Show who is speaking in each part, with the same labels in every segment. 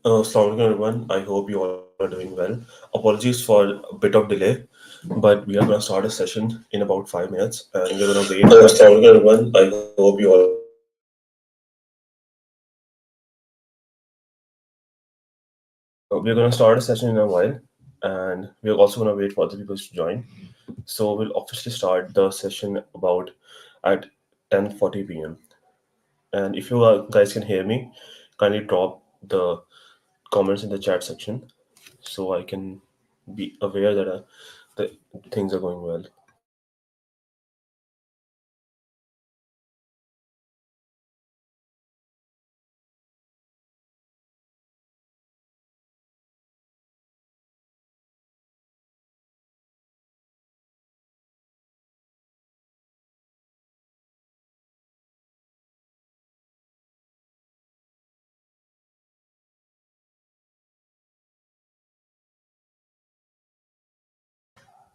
Speaker 1: Assalamualaikum everyone. I hope you all are doing well. Apologies for a bit of delay, but we are going to start a session in about 5 minutes, and we're going to wait for.
Speaker 2: Assalamualaikum everyone. I hope you all are doing well.
Speaker 1: We're going to start a session in a while, and we're also going to wait for other people to join. So we'll officially start the session about at 10:40 p.m. And if you guys can hear me, kindly drop the comments in the chat section so I can be aware that the things are going well.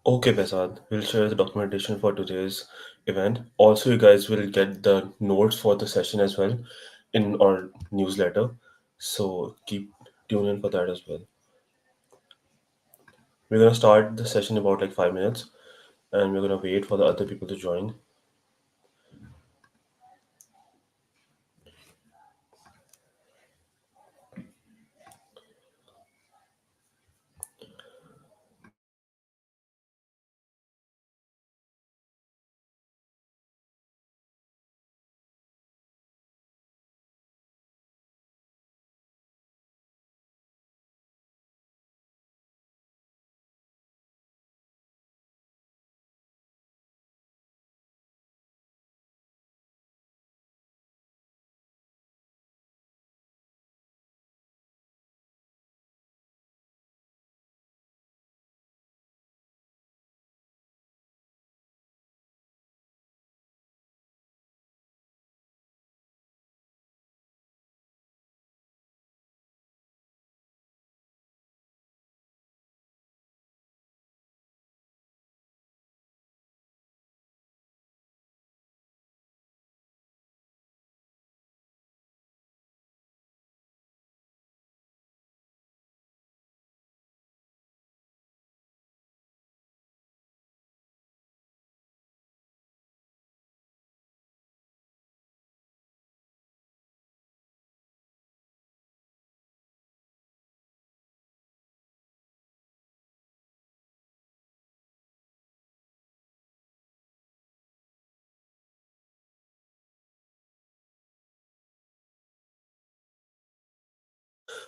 Speaker 1: Okay, Besad, we'll share the documentation for today's event. Also, you guys will get the notes for the session as well in our newsletter. So keep tuned in for that as well. We're gonna start the session in about like 5 minutes, and we're gonna wait for the other people to join.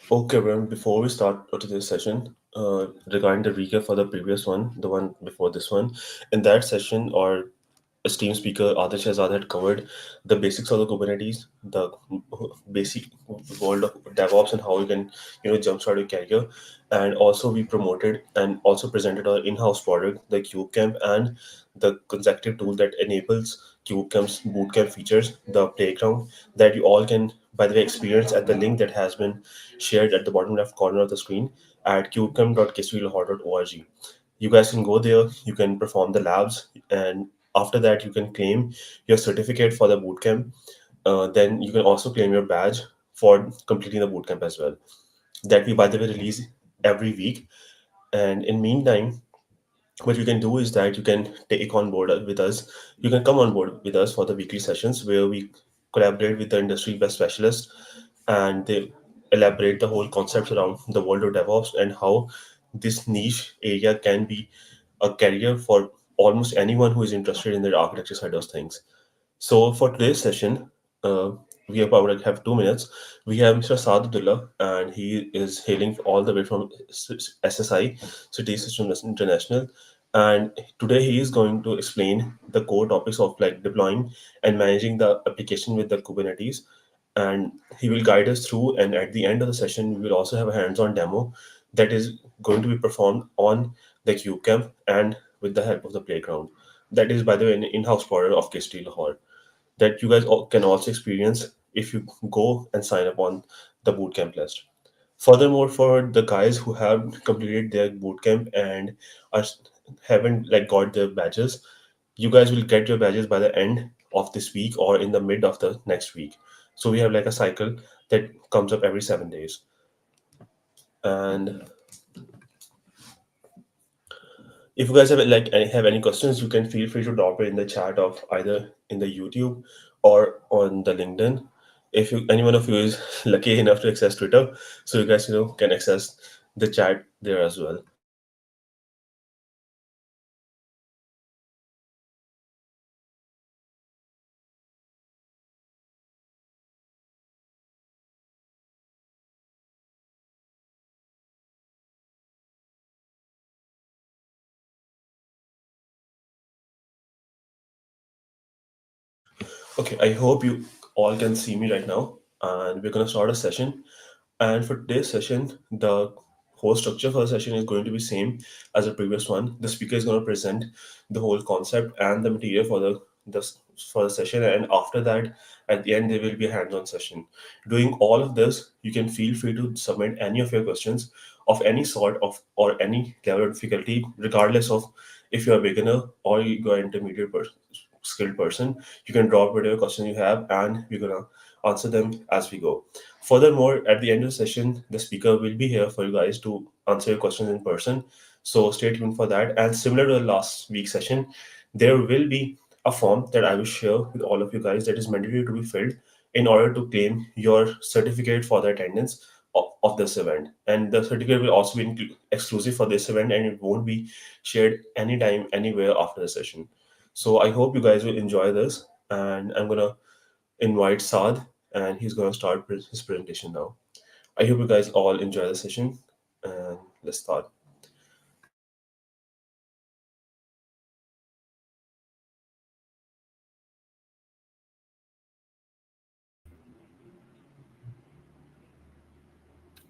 Speaker 1: Okay, Brian, before we start today's session, regarding the recap for the previous one, the one before this one, in that session, our esteemed speaker Adarsh Shahzad had covered the basics of the Kubernetes, the basic world of DevOps, and how you can, jumpstart your career. And also, we promoted and also presented our in-house product, the KubeCamp, and the consecutive tool that enables KubeCamp's bootcamp features, the playground that you all can, by the way, experience at the link that has been shared at the bottom left corner of the screen at cubecamp.kiswheelhot.org. You guys can go there, you can perform the labs, and after that, you can claim your certificate for the bootcamp. Then you can also claim your badge for completing the bootcamp as well. That we, by the way, release every week. And in meantime, what you can do is that you can take on board with us. You can come on board with us for the weekly sessions where we collaborate with the industry best specialists and they elaborate the whole concepts around the world of DevOps and how this niche area can be a career for almost anyone who is interested in the architecture side of things. So for today's session, uh, we about like have 2 minutes. We have Mr. Sadullah, and he is hailing all the way from SSI, City Systems International. And today he is going to explain the core topics of like deploying and managing the application with the Kubernetes. And he will guide us through. And at the end of the session, we will also have a hands-on demo that is going to be performed on the CubeCamp and with the help of the playground. That is, by the way, an in-house product of KST Lahore that you guys can also experience if you go and sign up on the bootcamp list. Furthermore, for the guys who have completed their bootcamp and are haven't like got their badges, you guys will get your badges by the end of this week or in the mid of the next week. So we have like a cycle that comes up every 7 days. And if you guys have any questions, you can feel free to drop it in the chat of either in the YouTube or on the LinkedIn. If you any one of you is lucky enough to access Twitter, so you guys can access the chat there as well. Okay, I hope you all can see me right now, and we're gonna start a session. And for today's session, the whole structure for the session is going to be same as the previous one. The speaker is going to present the whole concept and the material the for the session, and after that, at the end, there will be a hands-on session. Doing all of this, you can feel free to submit any of your questions of any sort of or any level of difficulty, regardless of if you're a beginner or you're an intermediate skilled person. You can drop whatever question you have, and we're gonna answer them as we go. Furthermore, at the end of the session, the speaker will be here for you guys to answer your questions in person. So stay tuned for that. And similar to the last week's session, there will be a form that I will share with all of you guys that is mandatory to be filled in order to claim your certificate for the attendance of this event. And the certificate will also be exclusive for this event, and it won't be shared anytime, anywhere after the session. So I hope you guys will enjoy this. And I'm gonna invite Saad, and he's going to start his presentation now. I hope you guys all enjoy the session, and let's start.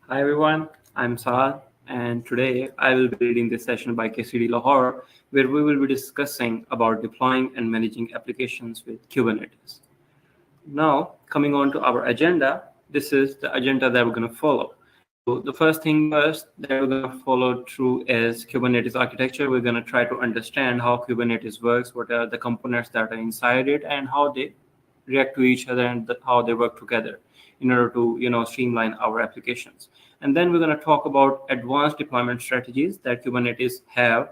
Speaker 3: Hi everyone, I'm Saad, and today I will be leading this session by KCD Lahore, where we will be discussing about deploying and managing applications with Kubernetes. Now, coming on to our agenda, this is the agenda that we're going to follow. So the first thing first that we're going to follow through is Kubernetes architecture. We're going to try to understand how Kubernetes works, what are the components that are inside it, and how they react to each other and how they work together in order to streamline our applications. And then we're going to talk about advanced deployment strategies that Kubernetes have,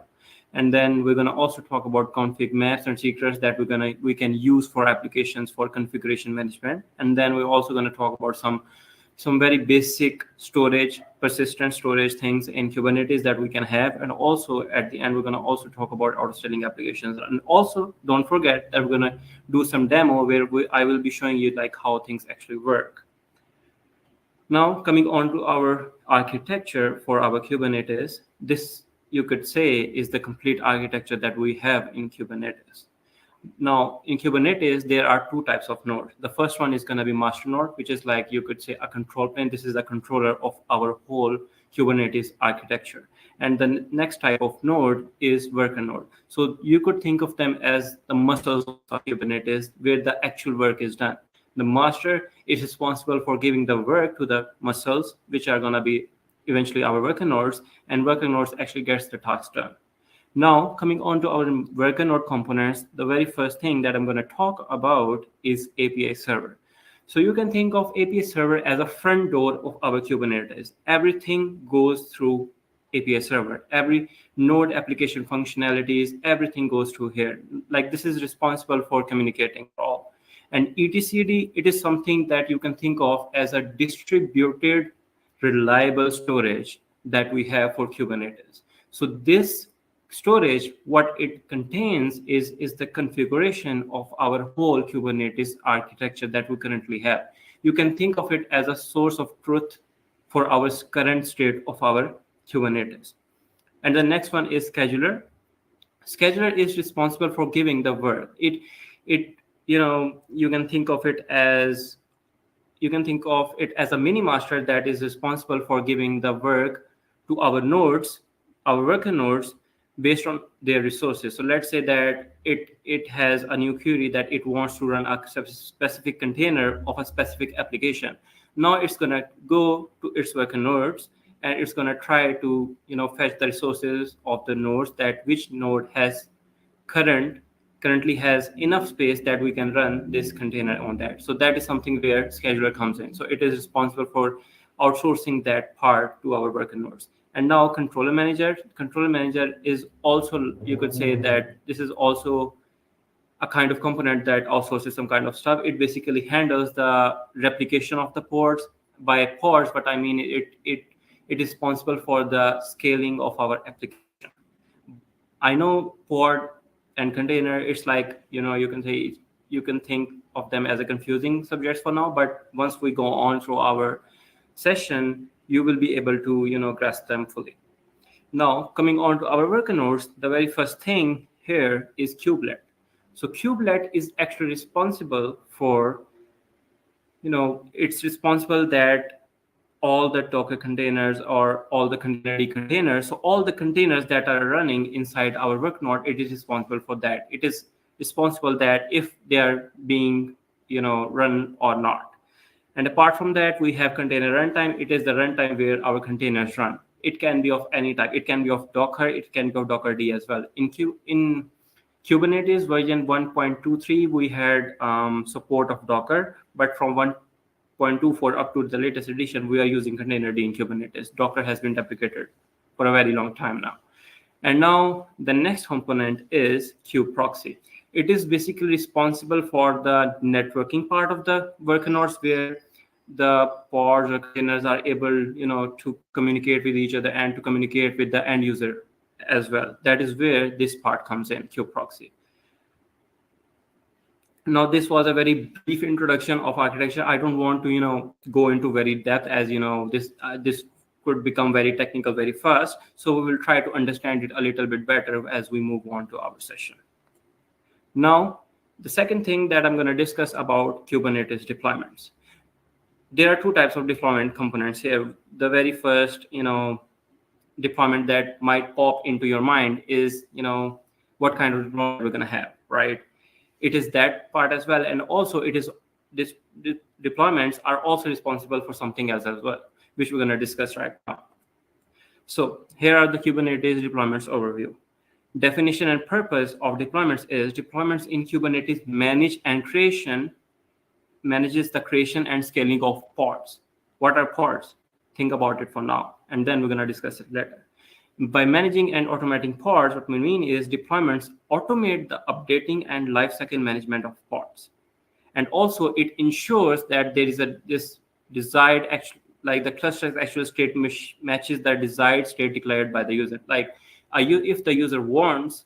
Speaker 3: and then we're going to also talk about config maps and secrets that we can use for applications for configuration management. And then we're also going to talk about some very basic storage, persistent storage things in Kubernetes that we can have. And also at the end, we're going to also talk about auto-scaling applications. And also don't forget that we're going to do some demo where I will be showing you like how things actually work. Now, coming on to our architecture for our Kubernetes, this you could say is the complete architecture that we have in Kubernetes. Now, in Kubernetes, there are two types of nodes. The first one is going to be master node, which is like you could say a control plane. This is the controller of our whole Kubernetes architecture. And the next type of node is worker node. So you could think of them as the muscles of Kubernetes, where the actual work is done. The master is responsible for giving the work to the muscles, which are going to be eventually our worker nodes, and worker nodes actually gets the task done. Now, coming on to our worker node components, the very first thing that I'm going to talk about is API server. So you can think of API server as a front door of our Kubernetes. Everything goes through API server. Every node application functionalities, everything goes through here. Like this is responsible for communicating all. And etcd, it is something that you can think of as a distributed reliable storage that we have for Kubernetes. So this storage, what it contains is the configuration of our whole Kubernetes architecture that we currently have. You can think of it as a source of truth for our current state of our Kubernetes. And the next one is scheduler. Scheduler is responsible for giving the work. It you can think of it as a mini master that is responsible for giving the work to our nodes, our worker nodes, based on their resources. So let's say that it has a new query that it wants to run a specific container of a specific application. Now it's going to go to its worker nodes, and it's going to try to fetch the resources of the nodes, that which node has currently has enough space that we can run this container on that. So that is something where scheduler comes in. So it is responsible for outsourcing that part to our worker nodes. And now controller manager is also, you could say that this is also a kind of component that outsources some kind of stuff. It basically handles the replication of the pods. By pods, but I mean it is responsible for the scaling of our application. I know pod and container, it's like, you can say, you can think of them as a confusing subjects for now, but once we go on through our session, you will be able to, grasp them fully. Now, coming on to our worker nodes, the very first thing here is kubelet. So kubelet is actually responsible for, it's responsible that all the Docker containers or all the container containers, so all the containers that are running inside our work node, it is responsible for that. It is responsible that if they are being, run or not. And apart from that, we have container runtime. It is the runtime where our containers run. It can be of any type. It can be of Docker. It can be of Docker D as well. In Kubernetes version 1.23, we had support of Docker, but from 1.24 up to the latest edition, we are using containerd in Kubernetes. Docker has been deprecated for a very long time now. And now the next component is kubeproxy. It is basically responsible for the networking part of the worker nodes, where the pods or containers are able, to communicate with each other and to communicate with the end user as well. That is where this part comes in, kubeproxy. Now, this was a very brief introduction of architecture. I don't want to, go into very depth, as this could become very technical very fast. So we will try to understand it a little bit better as we move on to our session. Now, the second thing that I'm going to discuss about Kubernetes deployments. There are two types of deployment components here. The very first, deployment that might pop into your mind is, what kind of deployment we're going to have, right? It is that part as well. And also this deployments are also responsible for something else as well, which we're going to discuss right now. So here are the Kubernetes deployments overview. Definition and purpose of deployments is deployments in Kubernetes manages the creation and scaling of pods. What are pods? Think about it for now, and then we're going to discuss it later. By managing and automating pods, what we mean is deployments automate the updating and lifecycle management of pods. And also it ensures that there is this desired like the cluster's actual state matches the desired state declared by the user. Like if the user wants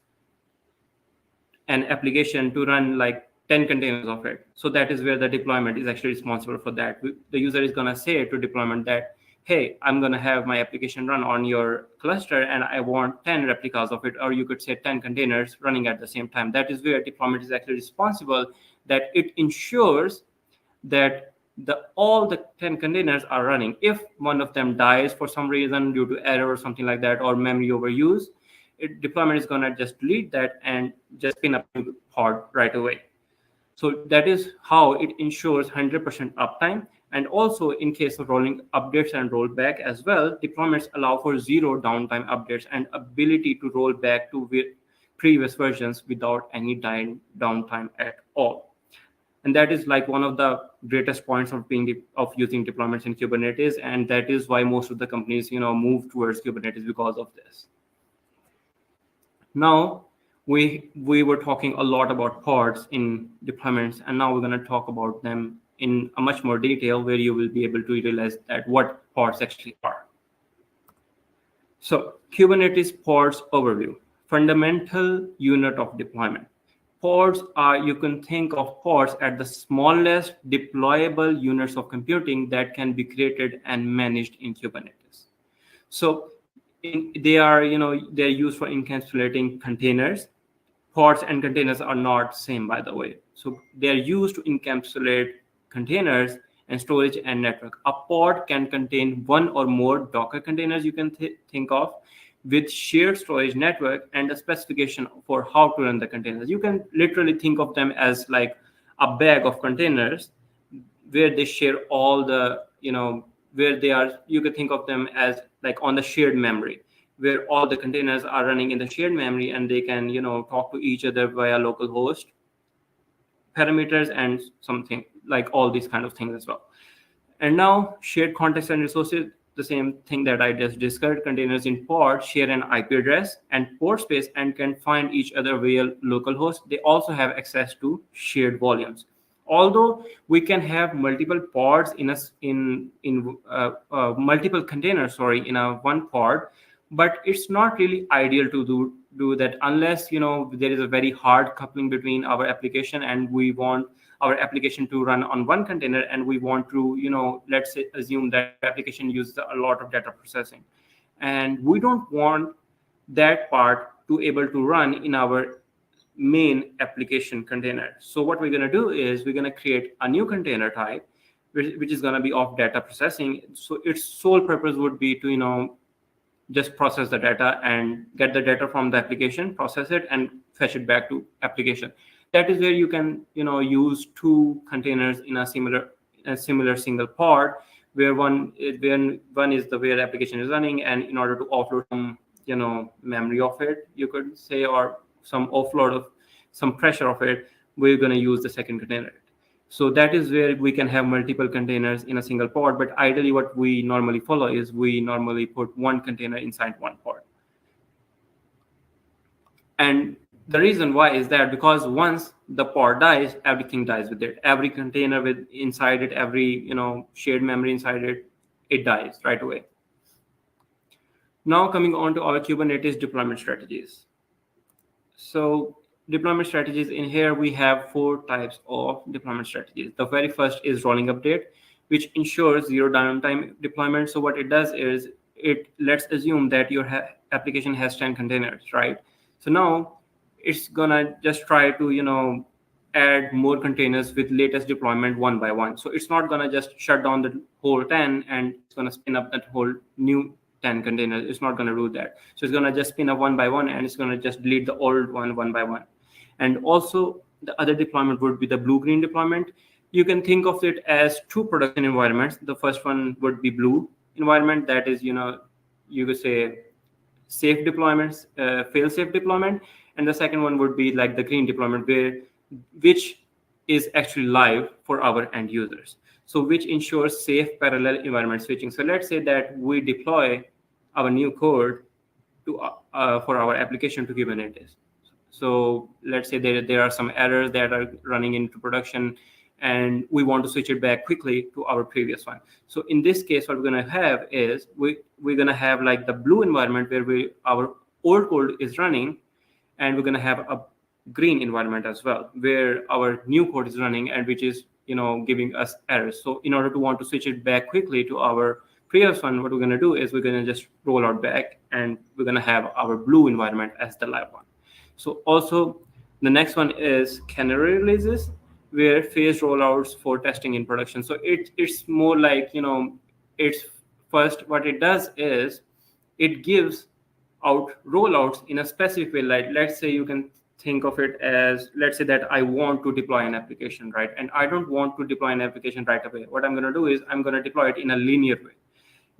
Speaker 3: an application to run like 10 containers of it, so that is where the deployment is actually responsible for that. The user is going to say to deployment that, hey, I'm going to have my application run on your cluster and I want 10 replicas of it, or you could say 10 containers running at the same time. That is where deployment is actually responsible, that it ensures that all the 10 containers are running. If one of them dies for some reason due to error or something like that, or memory overuse, deployment is going to just delete that and just spin up a new pod right away. So that is how it ensures 100% uptime. And also in case of rolling updates and rollback as well, deployments allow for zero downtime updates and ability to roll back to previous versions without any downtime at all. And that is like one of the greatest points of using deployments in Kubernetes. And that is why most of the companies, move towards Kubernetes because of this. Now, we were talking a lot about pods in deployments, and now we're going to talk about them in a much more detail, where you will be able to realize that what pods actually are. So Kubernetes pods overview, fundamental unit of deployment. Pods are, you can think of pods as the smallest deployable units of computing that can be created and managed in Kubernetes. So they're used for encapsulating containers. Pods and containers are not same, by the way. So they are used to encapsulate containers and storage and network. A pod can contain one or more Docker containers you can think of, with shared storage network and a specification for how to run the containers. You can literally think of them as like a bag of containers where they share all the, where they are, you could think of them as like on the shared memory, where all the containers are running in the shared memory and they can, talk to each other via local host parameters and something like all these kind of things as well. And now shared context and resources, the same thing that I just discussed. Containers in pod share an IP address and port space and can find each other via localhost. They also have access to shared volumes. Although we can have multiple pods in a multiple containers, sorry, in a one pod, but it's not really ideal to do that unless there is a very hard coupling between our application and we want our application to run on one container, and we want to let's say assume that our application uses a lot of data processing, and we don't want that part to able to run in our main application container. So what we're going to do is we're going to create a new container type which is going to be of data processing. So its sole purpose would be to just process the data and get the data from the application, process it, and fetch it back to application. That is where you can use two containers in a similar single pod, where one is the where application is running, and in order to offload some memory of it, you could say, or some offload of some pressure of it, we're going to use the second container. So that is where we can have multiple containers in a single pod. But ideally, what we normally follow is we normally put one container inside one pod. And the reason why is that because once the pod dies, everything dies with it. Every container with inside it, every shared memory inside it, it dies right away. Now coming on to our Kubernetes deployment strategies. So deployment strategies, in here we have four types of deployment strategies. The very first is rolling update, which ensures zero downtime deployment. So what it does is let's assume that your application has 10 containers, right? So now it's gonna just try to add more containers with latest deployment one by one. So it's not gonna just shut down the whole 10 and it's gonna spin up that whole new 10 containers. It's not going to do that. So it's going to just spin up one by one, and it's going to just delete the old one by one. And also the other deployment would be the blue-green deployment. You can think of it as two production environments. The first one would be blue environment, that is you could say safe deployments, fail-safe deployment. And the second one would be like the green deployment, which is actually live for our end users. So which ensures safe parallel environment switching. So let's say that we deploy our new code for our application to Kubernetes. So let's say there are some errors that are running into production, and we want to switch it back quickly to our previous one. So in this case, what we're going to have is we're going to have like the blue environment where our old code is running, and we're going to have a green environment as well where our new code is running and which is giving us errors. So in order to want to switch it back quickly to our previous one, what we're going to do is we're going to just roll out back, and we're going to have our blue environment as the live one. So also the next one is canary releases, where phased rollouts for testing in production. So it's more like it's first what it does is it gives out rollouts in a specific way. Like let's say you can think of it as, let's say that I want to deploy an application, right? And I don't want to deploy an application right away. What I'm going to do is I'm going to deploy it in a linear way.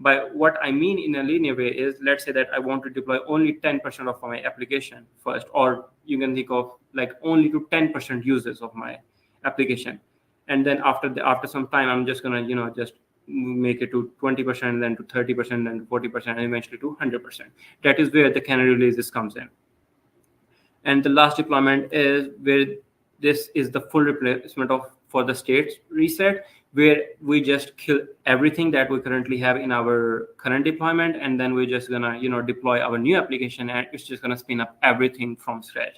Speaker 3: By what I mean in a linear way is, let's say that I want to deploy only 10% of my application first, or you can think of like only to 10% users of my application. And then after some time, I'm just going to, just make it to 20%, then to 30%, then to 40%, and eventually to 100%. That is where the canary releases comes in. And the last deployment is where this is the full replacement for the state reset, where we just kill everything that we currently have in our current deployment, and then we're just gonna deploy our new application, and it's just gonna spin up everything from scratch.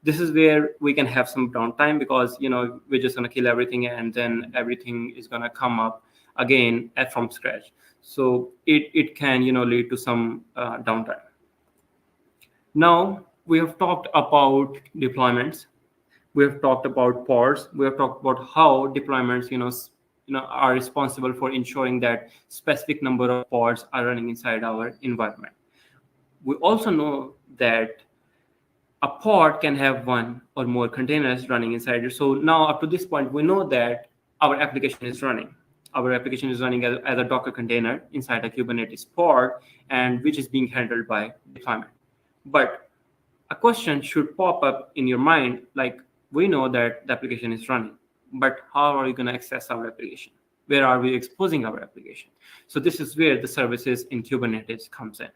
Speaker 3: This is where we can have some downtime because we're just gonna kill everything, and then everything is gonna come up again from scratch. So it can lead to some downtime. Now we have talked about deployments, we have talked about pods, we have talked about how deployments are responsible for ensuring that specific number of pods are running inside our environment. We also know that a pod can have one or more containers running inside it. So now up to this point, we know that our application is running. Our application is running as a Docker container inside a Kubernetes pod, and which is being handled by deployment. But a question should pop up in your mind, like, we know that the application is running, but how are you going to access our application? where are we exposing our application. So this is where the services in Kubernetes comes in.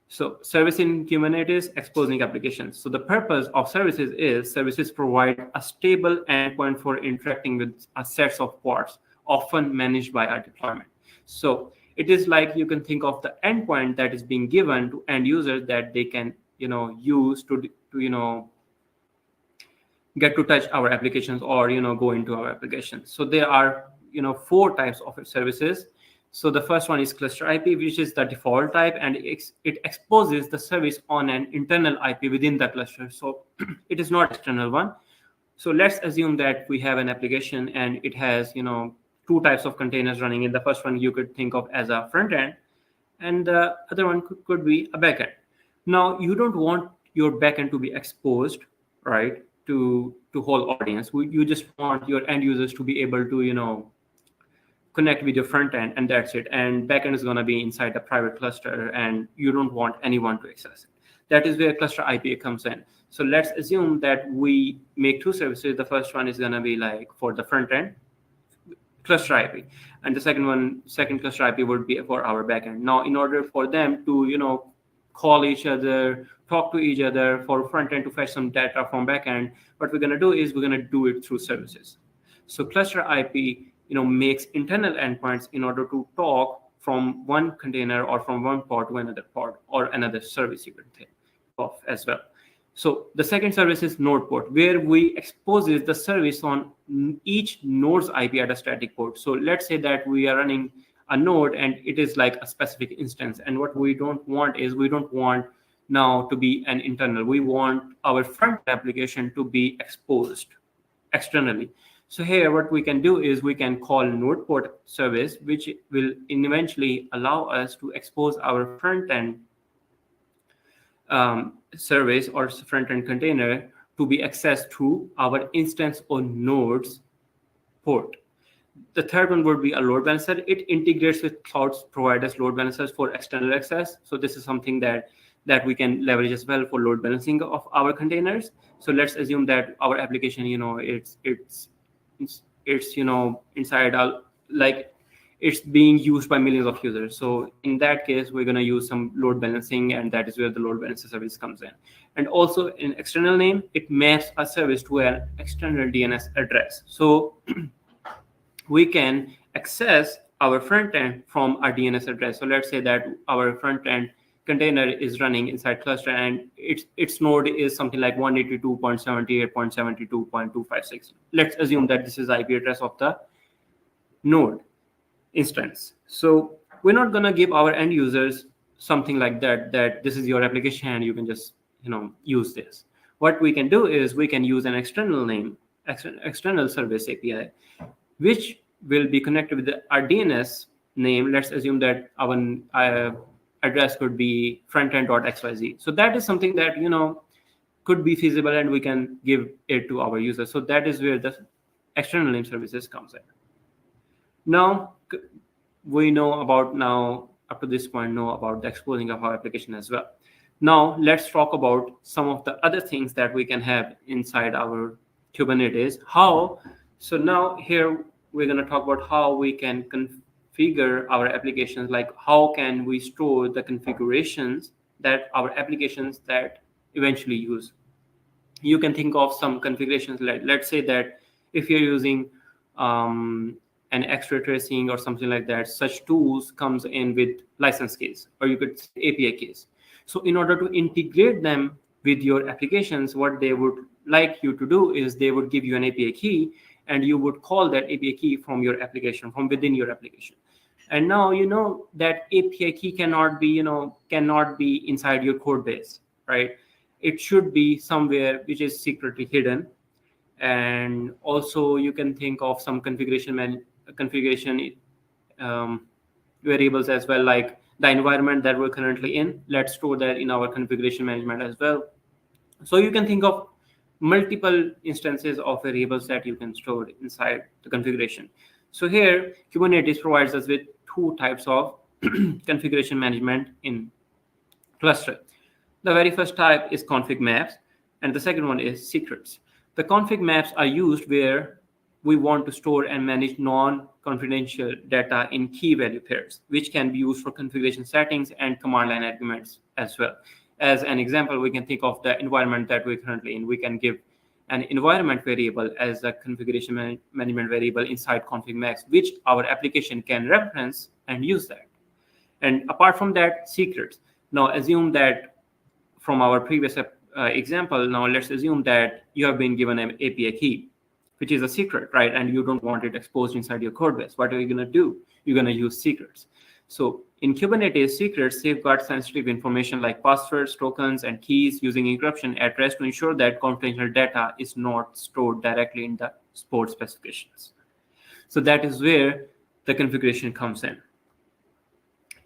Speaker 3: So service in Kubernetes, exposing applications. So the purpose of services is services provide a stable endpoint for interacting with a sets of pods, often managed by our deployment. So it is like you can think of the endpoint that is being given to end users that they can use to get to touch our applications or go into our applications. So there are 4 types of services. So the first one is cluster IP, which is the default type, and it exposes the service on an internal IP within the cluster. So it is not external one. So let's assume that we have an application and it has 2 types of containers running. In the first one you could think of as a front end, and the other one could be a backend. Now you don't want your backend to be exposed, right, to whole audience. You just want your end users to be able to connect with your front end, and that's it. And backend is going to be inside a private cluster, and you don't want anyone to access it. That is where cluster IP comes in. So let's assume that we make 2 services. The first one is going to be like for the front end, cluster IP, and the second cluster IP would be for our backend. Now, in order for them to call each other, talk to each other, for front end to fetch some data from backend, what we're going to do is we're going to do it through services. So cluster IP makes internal endpoints in order to talk from one container or from one pod to another pod or another service you can think of as well. So the second service is node port, where we exposes the service on each node's IP at a static port. So let's say that we are running a node and it is like a specific instance. And what we don't want is we don't want now to be an internal. We want our front application to be exposed externally. So here what we can do is we can call node port service, which will eventually allow us to expose our front end service or front-end container to be accessed through our instance or nodes port. The third one would be a load balancer. It integrates with cloud providers load balancers for external access. So this is something that we can leverage as well for load balancing of our containers. So let's assume that our application, it's inside it's being used by millions of users. So in that case, we're going to use some load balancing, and that is where the load balancer service comes in. And also in external name, it maps a service to an external DNS address. So we can access our front end from our DNS address. So let's say that our front end container is running inside cluster and its node is something like 182.78.72.256. Let's assume that this is IP address of the node instance. So we're not going to give our end users something like that this is your application and you can just use this. What we can do is we can use an external name, external service API, which will be connected with our DNS name. Let's assume that our address could be frontend.xyz. So that is something that could be feasible, and we can give it to our users. So that is where the external name services comes in. Now we up to this point know about the exposing of our application as well. Now let's talk about some of the other things that we can have inside our Kubernetes. So now here we're going to talk about how we can configure our applications, like how can we store the configurations that our applications that eventually use. You can think of some configurations, let's say that if you're using an X-ray tracing or something like that, such tools comes in with license keys, or you could say API keys. So in order to integrate them with your applications, what they would like you to do is they would give you an API key, and you would call that API key from your application, from within your application. And now that API key cannot be inside your code base, right? It should be somewhere which is secretly hidden. And also you can think of some configuration variables as well, like the environment that we're currently in. Let's store that in our configuration management as well. So you can think of multiple instances of variables that you can store inside the configuration. So here Kubernetes provides us with 2 types of configuration management in cluster. The very first type is config maps, and the second one is secrets. The config maps are used where we want to store and manage non-confidential data in key value pairs, which can be used for configuration settings and command line arguments as well. As an example, we can think of the environment that we're currently in. We can give an environment variable as a configuration management variable inside config max, which our application can reference and use that. And apart from that, secrets. Now assume that from our previous example, now let's assume that you have been given an API key, which is a secret, right? And you don't want it exposed inside your code base. What are you going to do? You're going to use secrets. So in Kubernetes, secrets safeguard sensitive information like passwords, tokens, and keys using encryption at rest to ensure that confidential data is not stored directly in the port specifications. So that is where the configuration comes in.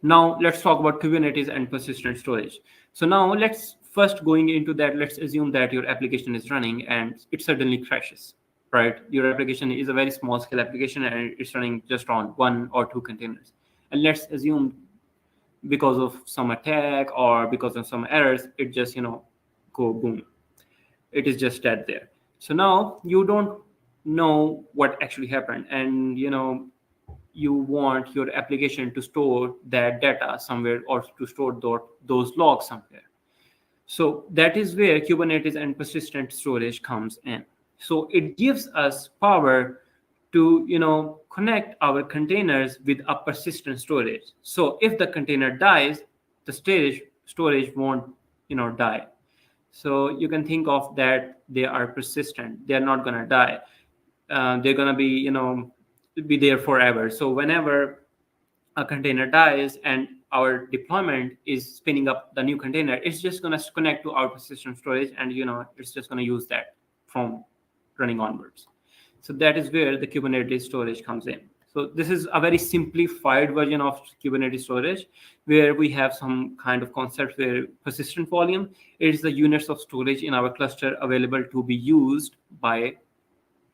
Speaker 3: Now let's talk about Kubernetes and persistent storage. So now let's first going into that, let's assume that your application is running and it suddenly crashes, right? Your application is a very small scale application and it's running just on 1 or 2 containers. And let's assume because of some attack or because of some errors, it just, go boom. It is just dead there. So now you don't know what actually happened. And, you want your application to store that data somewhere or to store those logs somewhere. So that is where Kubernetes and persistent storage comes in. So it gives us power to connect our containers with a persistent storage. So if the container dies, the storage won't die. So you can think of that they are persistent. They're not going to die. They're going to be there forever. So whenever a container dies and our deployment is spinning up the new container, it's just going to connect to our persistent storage, and it's just going to use that from running onwards. So that is where the Kubernetes storage comes in. So this is a very simplified version of Kubernetes storage, where we have some kind of concept where persistent volume is the units of storage in our cluster available to be used by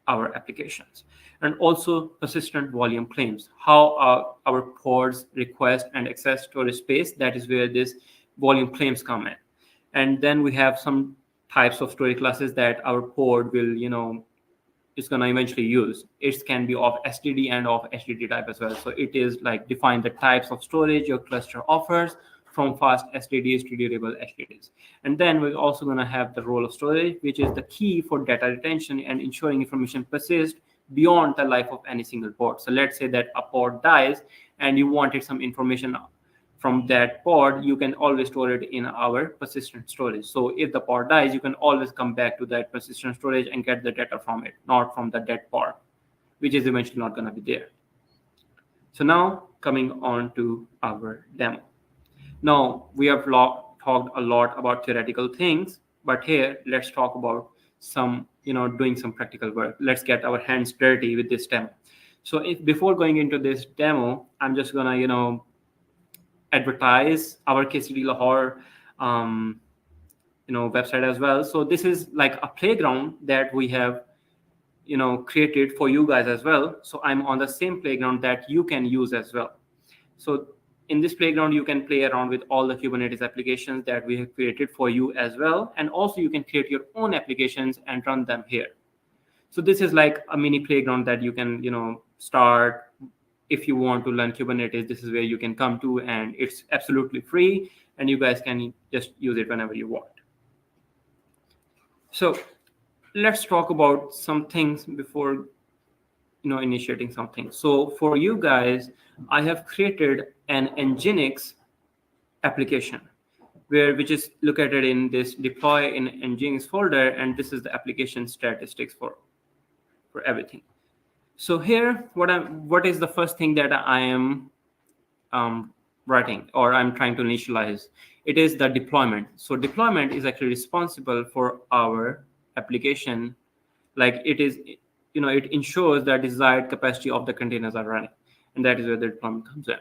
Speaker 3: our applications. And also persistent volume claims, how our pods request and access storage space. That is where this volume claims come in. And then we have some types of storage classes that our pod will, is going to eventually use. It can be of STD and of HDD type as well. So it is like define the types of storage your cluster offers from fast STDs to durable HDDs. And then we're also going to have the role of storage, which is the key for data retention and ensuring information persists beyond the life of any single pod. So let's say that a pod dies and you wanted some information from that pod, you can always store it in our persistent storage. So if the pod dies, you can always come back to that persistent storage and get the data from it, not from the dead pod, which is eventually not going to be there. So now coming on to our demo. Now we have talked a lot about theoretical things, but here let's talk about some, doing some practical work. Let's get our hands dirty with this demo. So before going into this demo, I'm just gonna, advertise our KCD Lahore, website as well. So this is like a playground that we have, created for you guys as well. So I'm on the same playground that you can use as well. So in this playground, you can play around with all the Kubernetes applications that we have created for you as well. And also you can create your own applications and run them here. So this is like a mini playground that you can, start. If you want to learn Kubernetes, this is where you can come to, and it's absolutely free, and you guys can just use it whenever you want. So let's talk about some things before initiating something. So for you guys, I have created an Nginx application which is located in this deploy in Nginx folder, and this is the application statistics for everything. So here, what is the first thing that I am writing or I'm trying to initialize? It is the deployment. So deployment is actually responsible for our application. Like it is, it ensures the desired capacity of the containers are running, and that is where the deployment comes in.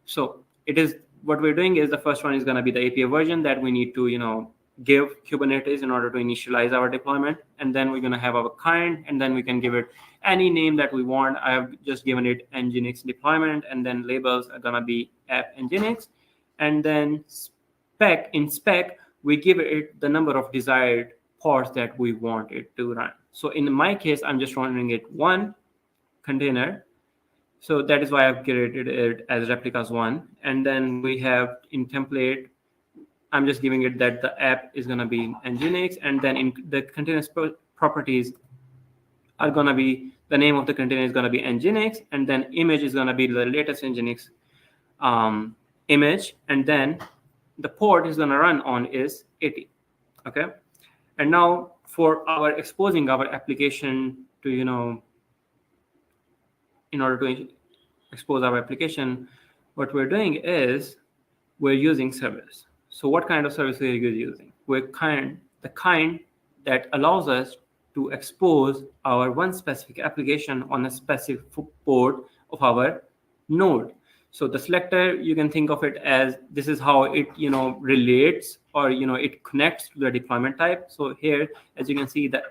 Speaker 3: So it is what we're doing is the first one is going to be the API version that we need to give Kubernetes in order to initialize our deployment, and then we're going to have our kind, and then we can give it any name that we want. I have just given it Nginx deployment, and then labels are going to be app Nginx, and then spec we give it the number of desired pods that we want it to run. So in my case, I'm just running it 1, container. So that is why I've created it as replicas one. And then we have in template, I'm just giving it that the app is going to be Nginx, and then in the container properties are going to be, the name of the container is going to be Nginx, and then image is going to be the latest Nginx image, and then the port is going to run on is 80. Okay. And now for our exposing our application to, in order to expose our application, what we're doing is we're using service. So what kind of service are you using? The kind that allows us to expose our one specific application on a specific port of our node. So the selector, you can think of it as this is how it relates, or it connects to the deployment type. So here, as you can see, that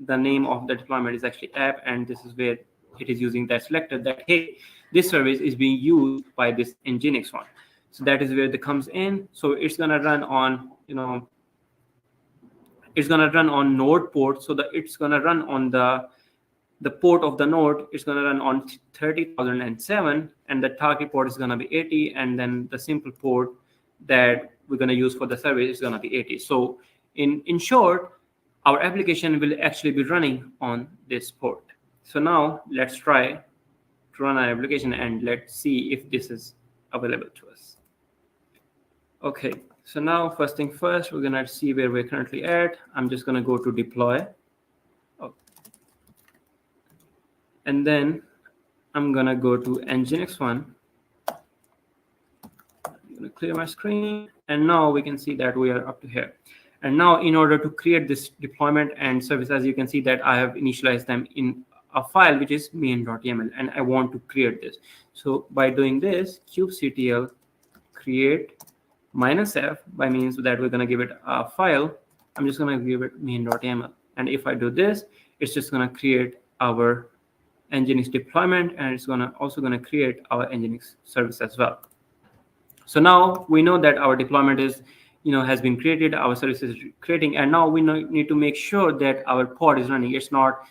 Speaker 3: the name of the deployment is actually app, and this is where it is using that selector that, hey, this service is being used by this Nginx one. So that is where it comes in. So it's gonna run on, it's gonna run on node port. So that it's gonna run on the port of the node. It's gonna run on 30,007, and the target port is gonna be 80, and then the simple port that we're gonna use for the service is gonna be 80. So in short, our application will actually be running on this port. So now let's try to run our application and let's see if this is available to us. Okay, so now first thing first, we're gonna see where we're currently at. I'm just gonna go to deploy. Oh. And then I'm gonna go to Nginx one. I'm gonna clear my screen, and now we can see that we are up to here. And now in order to create this deployment and service, as you can see that I have initialized them in a file which is main.yaml, and I want to create this. So by doing this, kubectl create -f by means that we're going to give it a file. I'm just going to give it main.yaml. And if I do this, it's just going to create our Nginx deployment, and it's also going to create our Nginx service as well. So now we know that our deployment is has been created, our service is creating, and now we need to make sure that our pod is running. It's not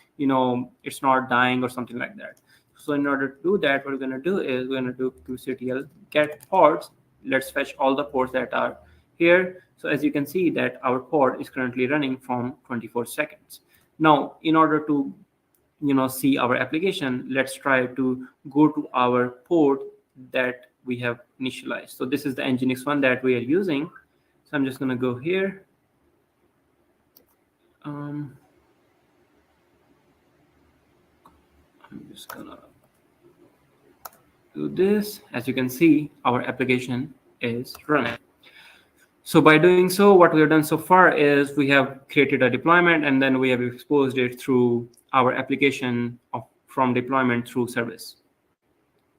Speaker 3: it's not dying or something like that. So in order to do that, what we're going to do is we're going to do kubectl get pods. Let's fetch all the ports that are here. So as you can see that our pod is currently running from 24 seconds. Now in order to see our application, let's try to go to our port that we have initialized. So this is the Nginx one that we are using. So I'm just going to go here. I'm just going to do this. As you can see, our application is running. So by doing so, what we have done so far is we have created a deployment, and then we have exposed it through our application from deployment through service.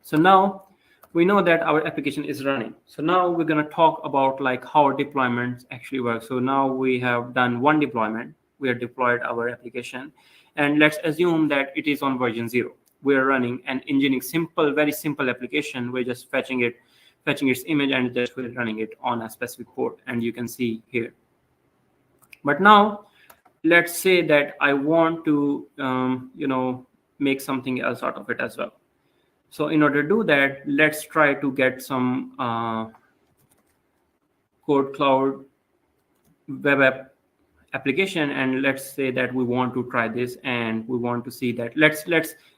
Speaker 3: So now we know that our application is running. So now we're going to talk about like how deployments actually work. So now we have done one deployment. We have deployed our application, and let's assume that it is on version 0. We're running an Nginx very simple application. We're just fetching its image, and just we're running it on a specific port, and you can see here. But now let's say that I want to make something else out of it as well. So in order to do that, let's try to get some code cloud web app application, and let's say that we want to try this, and we want to see that let's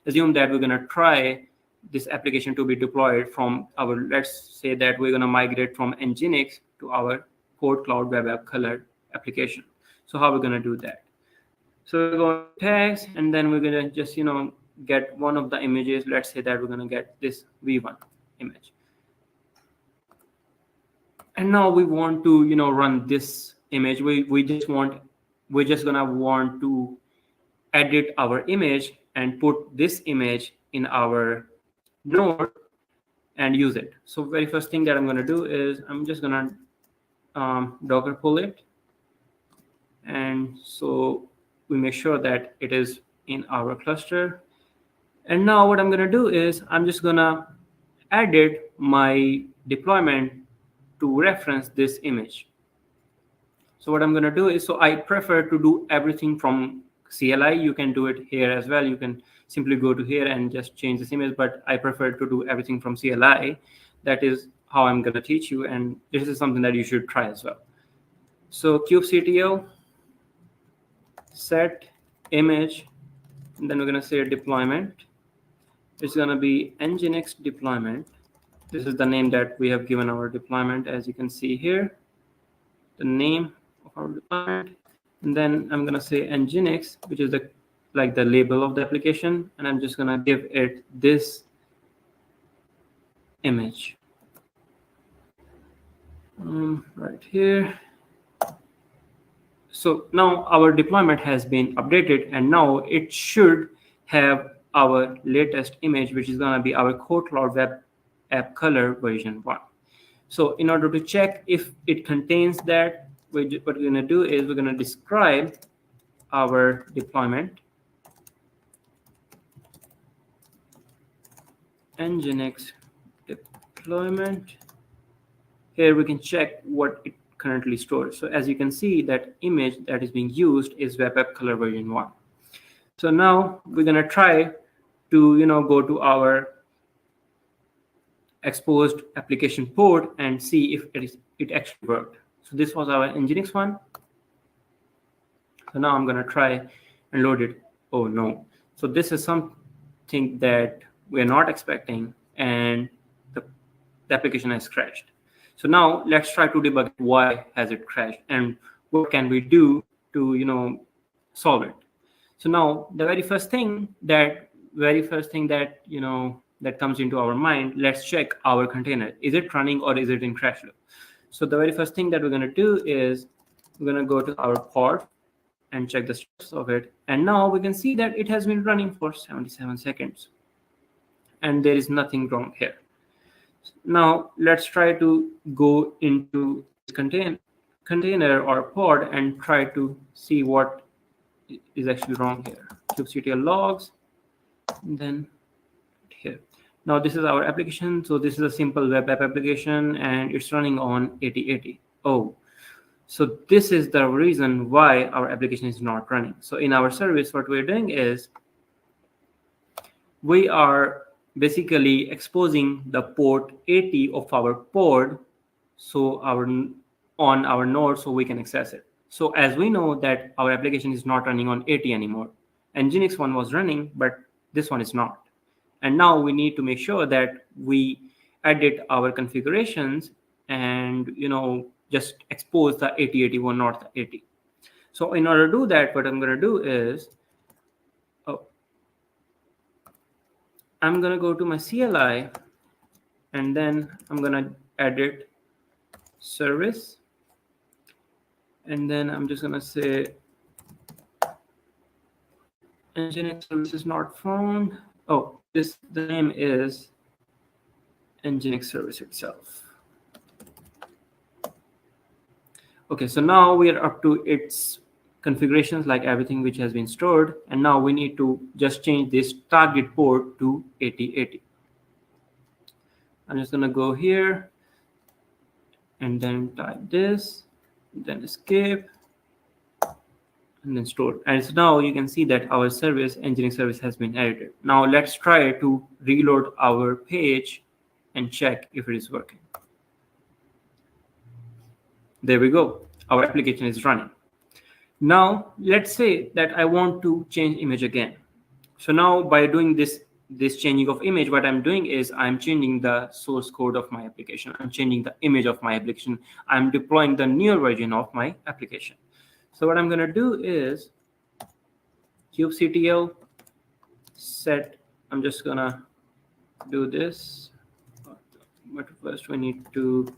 Speaker 3: assume that we're going to try this application to be deployed from our, let's say that we're going to migrate from Nginx to our code cloud web app color application. So how we're going to do that? So we're going to tags, and then we're going to just get one of the images. Let's say that we're going to get this v1 image, and now we want to run this image. We're just gonna want to edit our image and put this image in our node and use it. So very first thing that I'm going to do is I'm just going to Docker pull it, and so we make sure that it is in our cluster. And now what I'm going to do is I'm just going to edit my deployment to reference this image. So what I'm going to do is, so I prefer to do everything from CLI. You can do it here as well. You can simply go to here and just change this image, but I prefer to do everything from CLI. That is how I'm going to teach you, and this is something that you should try as well. So kubectl set image, and then we're going to say deployment. It's going to be nginx deployment. This is the name that we have given our deployment, as you can see here, the name of our deployment. And then I'm going to say nginx, which is the label of the application, and I'm just going to give it this image right here. So now our deployment has been updated, and now it should have our latest image, which is going to be our core cloud web app color version 1. So in order to check if it contains that, what we're going to do is we're going to describe our deployment nginx deployment. Here we can check what it currently stores. So as you can see, that image that is being used is web app color version 1. So now we're going to try to go to our exposed application port and see if it actually worked. So this was our nginx one. So now I'm going to try and load it. Oh no. So this is something that we're not expecting, and the application has crashed. So now let's try to debug why has it crashed and what can we do to solve it. So now the very first thing that that comes into our mind, let's check our container. Is it running or is it in crash loop? So the very first thing that we're going to do is we're going to go to our pod and check the status of it. And now we can see that it has been running for 77 seconds. And there is nothing wrong here. Now let's try to go into this container or pod and try to see what is actually wrong here. kubectl logs, and then here. Now this is our application. So this is a simple web app application, and it's running on 8080. Oh, so this is the reason why our application is not running. So in our service, what we're doing is we are basically exposing the port 80 of our pod, so on our node, so we can access it. So as we know that our application is not running on 80 anymore, nginx one was running, but this one is not. And now we need to make sure that we edit our configurations and just expose the 8081, not the 80. So in order to do that, what I'm going to do is I'm going to go to my CLI, and then I'm going to edit service, and then I'm just going to say nginx service is not found. Oh, the name is nginx service itself. Okay, so now we are up to its configurations, like everything which has been stored, and now we need to just change this target port to 8080. I'm just going to go here and then type this, then escape, and then store. And so now you can see that our service, nginx service, has been edited. Now let's try to reload our page and check if it is working. There we go. Our application is running. Now let's say that I want to change image again. So now by doing this changing of image, what I'm doing is I'm changing the source code of my application. I'm changing the image of my application. I'm deploying the newer version of my application. So what I'm going to do is kubectl set. I'm just going to do this. But first we need to,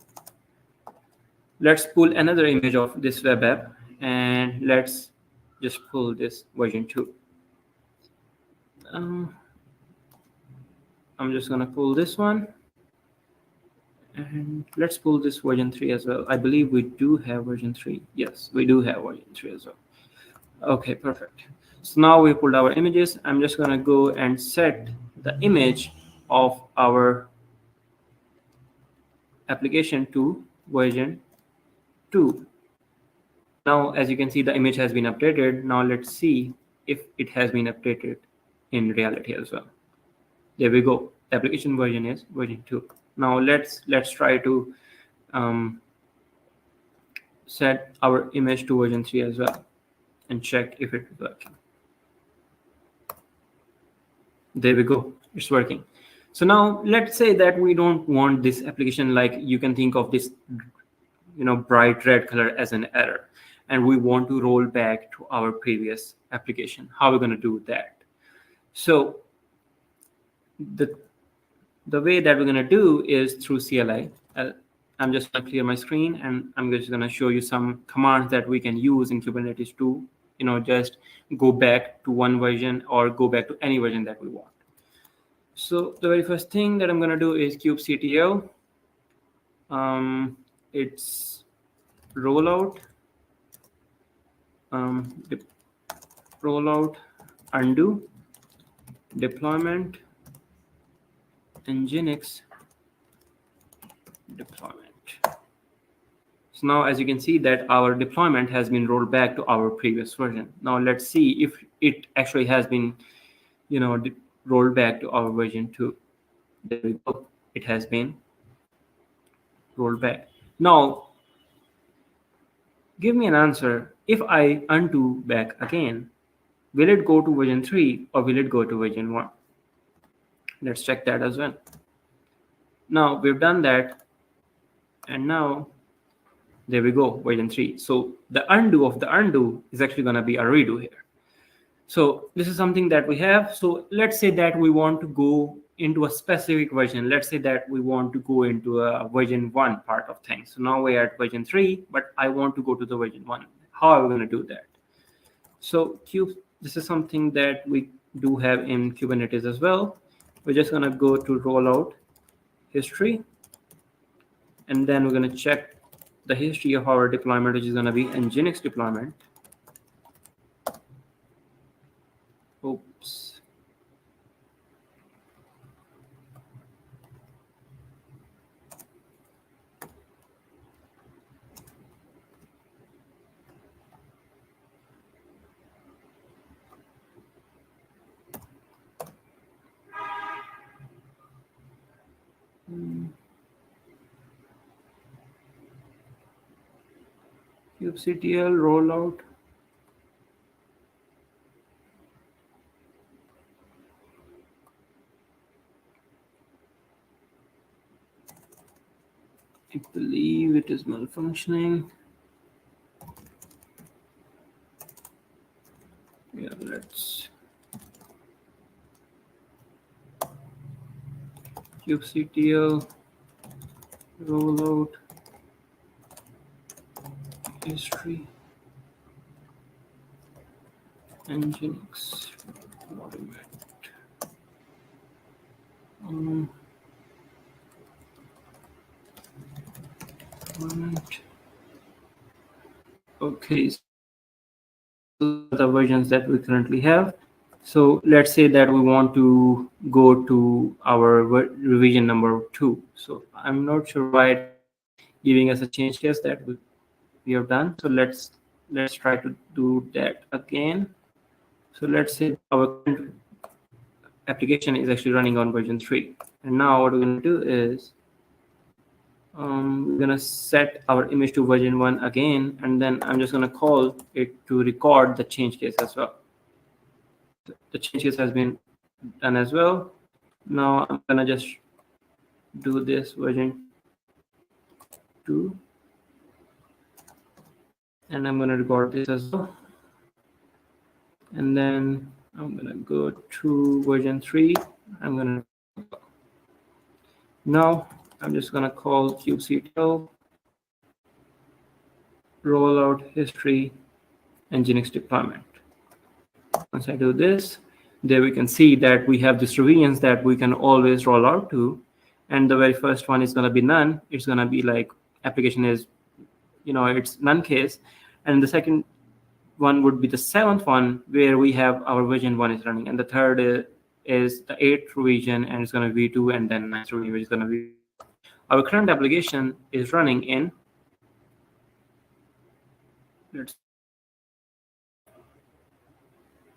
Speaker 3: let's pull another image of this web app, and let's just pull this version 2. I'm just going to pull this one, and let's pull this version 3 as well. I believe we do have version 3. Yes, we do have version 3 as well. Okay, perfect. So now we pulled our images. I'm just going to go and set the image of our application to version 2. Now, as you can see, the image has been updated. Now let's see if it has been updated in reality as well. There we go. The application version is version 2. Now let's try to set our image to version 3 as well and check if it is working. There we go, it's working. So now let's say that we don't want this application, like you can think of this bright red color as an error, and we want to roll back to our previous application. How are we going to do that? So the way that we're going to do is through CLI. I'm just going to clear my screen, and I'm just going to show you some commands that we can use in Kubernetes to just go back to one version or go back to any version that we want. So the very first thing that I'm going to do is kubectl. It's rollout, rollout, undo, deployment, nginx deployment. So now, as you can see, that our deployment has been rolled back to our previous version. Now let's see if it actually has been, rolled back to our version 2. There we go. It has been rolled back. Now, give me an answer. If I undo back again, will it go to version 3 or will it go to version 1? Let's check that as well. Now we've done that, and now there we go, version 3. So the undo of the undo is actually going to be a redo here. So this is something that we have. So let's say that we want to go into a specific version. Let's say that we want to go into a version 1 part of things. So now we're at version 3, but I want to go to the version 1. How are we going to do that? So this is something that we do have in Kubernetes as well. We're just going to go to rollout history, and then we're going to check the history of our deployment, which is going to be nginx deployment. Oops. kubectl rollout. I believe it is malfunctioning. Yeah, let's kubectl rollout history nginx deployment. Okay, so the versions that we currently have. So let's say that we want to go to our revision number 2. So I'm not sure why it's giving us a change case that we have done. So let's try to do that again. So let's say our current application is actually running on version 3, and now what we're going to do is we're going to set our image to version 1 again, and then I'm just going to call it to record the change case as well. The change case has been done as well. Now I'm going to just do this version 2, and I'm going to record this as well, and then I'm going to go to version 3. I'm going to now I'm just going to call kubectl rollout history nginx deployment. Once I do this, there we can see that we have these revisions that we can always roll out to, and the very first one is going to be none. It's going to be like application is, it's none case, and the second one would be the 7th one where we have our version 1 is running, and the third is the 8th revision, and it's going to be v2, and then 9th revision, which is going to be. Our current application is running in,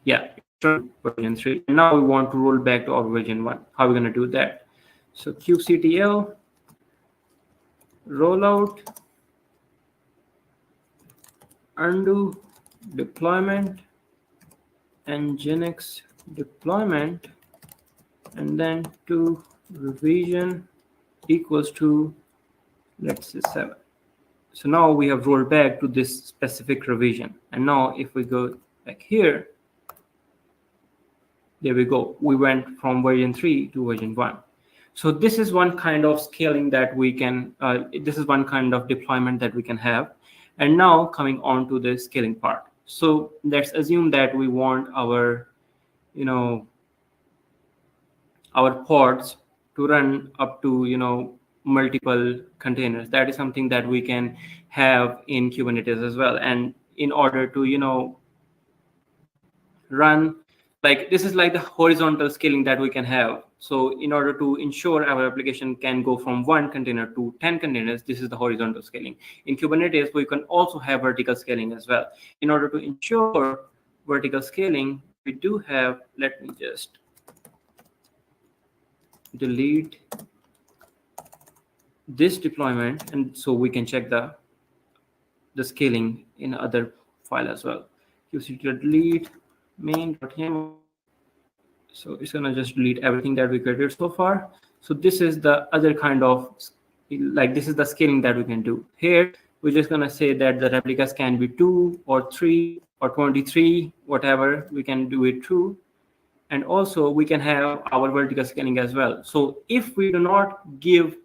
Speaker 3: yeah, version 3, and now we want to roll back to our version 1. How are we going to do that? So kubectl rollout undo deployment nginx deployment, and then to revision equals to, let's say, 7. So now we have rolled back to this specific revision, and now if we go back here, there we go, we went from version 3 to version 1. So this is one kind of scaling that we can, this is one kind of deployment that we can have. And now coming on to the scaling part. So let's assume that we want our, our pods to run up to, multiple containers. That is something that we can have in Kubernetes as well. And in order to, run, like, this is like the horizontal scaling that we can have. So in order to ensure our application can go from 1 container to 10 containers, this is the horizontal scaling. In Kubernetes, we can also have vertical scaling as well. In order to ensure vertical scaling, we do have, let me just delete this deployment, and so we can check the scaling in other file as well. kubectl delete main.yaml. So it's gonna just delete everything that we created so far. So this is the other kind of, like, this is the scaling that we can do. Here we're just gonna say that the replicas can be 2 or 3 or 23, whatever, we can do it through. And also we can have our vertical scaling as well. So if we do not give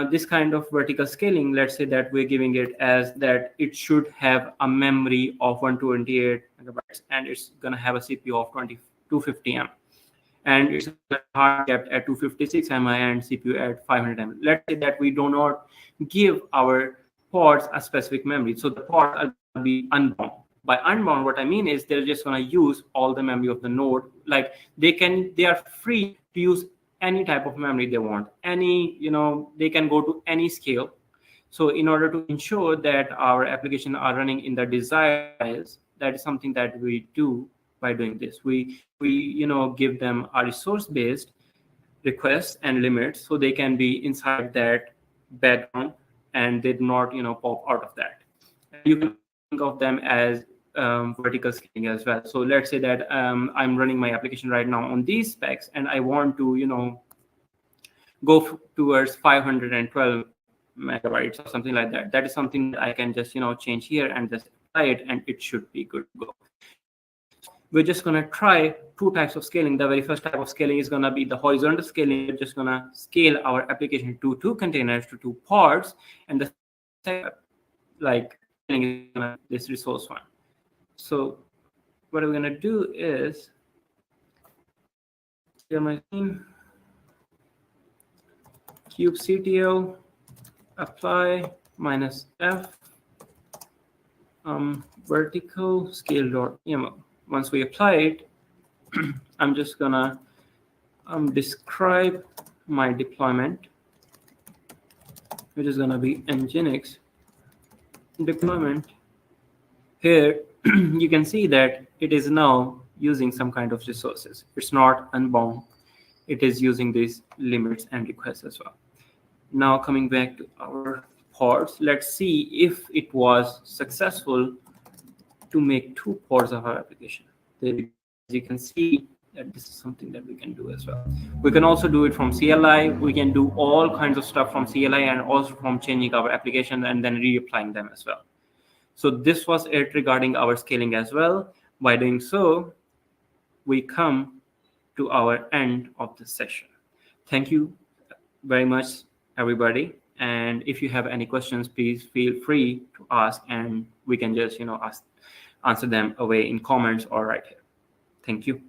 Speaker 3: this kind of vertical scaling, let's say that we're giving it as that it should have a memory of 128 megabytes, and it's gonna have a CPU of 250 M, and it's hard kept at 256 MI and CPU at 500 MB. Let's say that we do not give our pods a specific memory, so the pods are going to be unbound. By unbound, what I mean is they're just going to use all the memory of the node. Like, they are free to use any type of memory they want. Any, they can go to any scale. So in order to ensure that our application are running in the desired size, that is something that we do by doing this. We give them a resource based requests and limits, so they can be inside that background and they do not pop out of that. And you can think of them as vertical scaling as well. So let's say that I'm running my application right now on these specs, and I want to go towards 512 megabytes or something like that. That is something that I can just change here and just apply it, and it should be good to go. We're just going to try 2 types of scaling. The very first type of scaling is going to be the horizontal scaling. We're just going to scale our application to 2 containers, to 2 pods, and the second, like, scaling is going to this resource one. So what we're going to do is share my screen, kubectl apply -f vertical scale.yaml. Once we apply it, I'm just gonna describe my deployment, which is gonna be nginx deployment. Here you can see that it is now using some kind of resources. It's not unbound. It is using these limits and requests as well. Now coming back to our pods, let's see if it was successful to make 2 pods of our application. There we go. As you can see that this is something that we can do as well. We can also do it from CLI. We can do all kinds of stuff from CLI, and also from changing our application and then reapplying them as well. So this was it regarding our scaling as well. By doing so, we come to our end of the session. Thank you very much, everybody. And if you have any questions, please feel free to ask, and we can just answer them away in comments or right here. Thank you.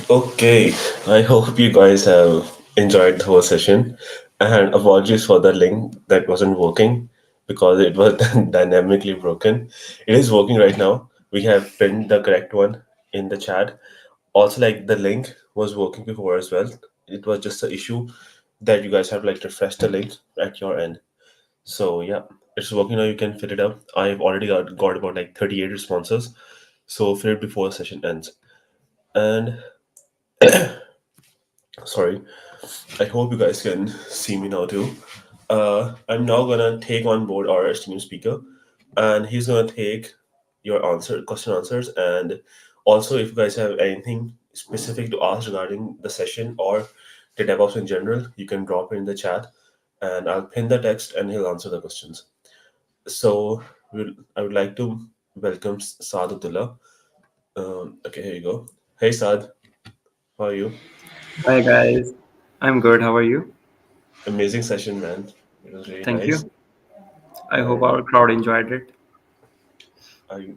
Speaker 1: Okay, I hope you guys have enjoyed the whole session. And apologies for the link that wasn't working because it was dynamically broken. It is working right now. We have pinned the correct one in the chat. Also, like, the link was working before as well. It was just an issue that you guys have like refreshed the link at your end. So yeah, it's working now. You can fill it up. I've already got about like 38 responses. So fill it before the session ends. And sorry, I hope you guys can see me now too. I'm now gonna take on board our esteemed speaker, and he's gonna take your question answers, and also if you guys have anything specific to ask regarding the session or the DevOps in general, you can drop it in the chat, and I'll pin the text, and he'll answer the questions. So I would like to welcome Saad Abdullah. Okay, here you go. Hey Saad, how are you?
Speaker 3: Hi guys, I'm good. How are you?
Speaker 1: Amazing session, man. It was really
Speaker 3: Thank
Speaker 1: nice.
Speaker 3: you. I hope
Speaker 1: And
Speaker 3: our crowd enjoyed it.
Speaker 1: I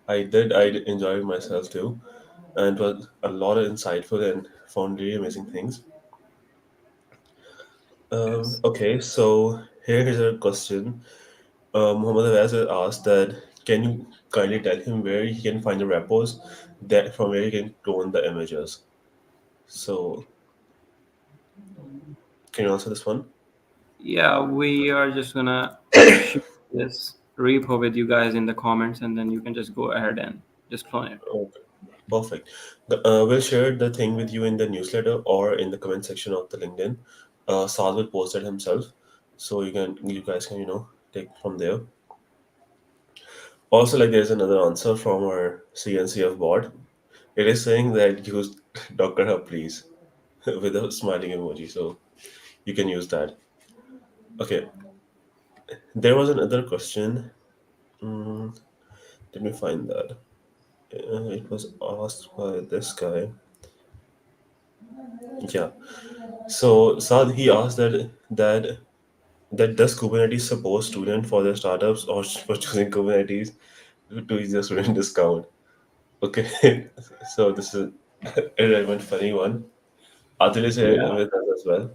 Speaker 1: I enjoyed myself too, and it was a lot of insightful and found really amazing things.
Speaker 3: Yes.
Speaker 1: Okay, so here is a question. Muhammad Awaz has asked that can you kindly tell him where he can find the repos that from where he can clone the images? So can you answer this one?
Speaker 3: Yeah, we are just gonna share this repo with you guys in the comments, and then you can just go ahead and just clone it.
Speaker 1: Okay, perfect. We'll share the thing with you in the newsletter or in the comment section of the LinkedIn. Saad will post it himself, so you guys can take from there. Also, like there's another answer from our CNCF bot. It is saying that use Dr. Hub please with a smiling emoji, so you can use that. Okay, there was another question. Mm, let me find that. It was asked by this guy. Yeah. So Saad he asked that does Kubernetes support student for their startups or for choosing Kubernetes to use their student discount? Okay, so this is a relevant funny one. Adil is here
Speaker 3: Yeah,
Speaker 1: with us as well.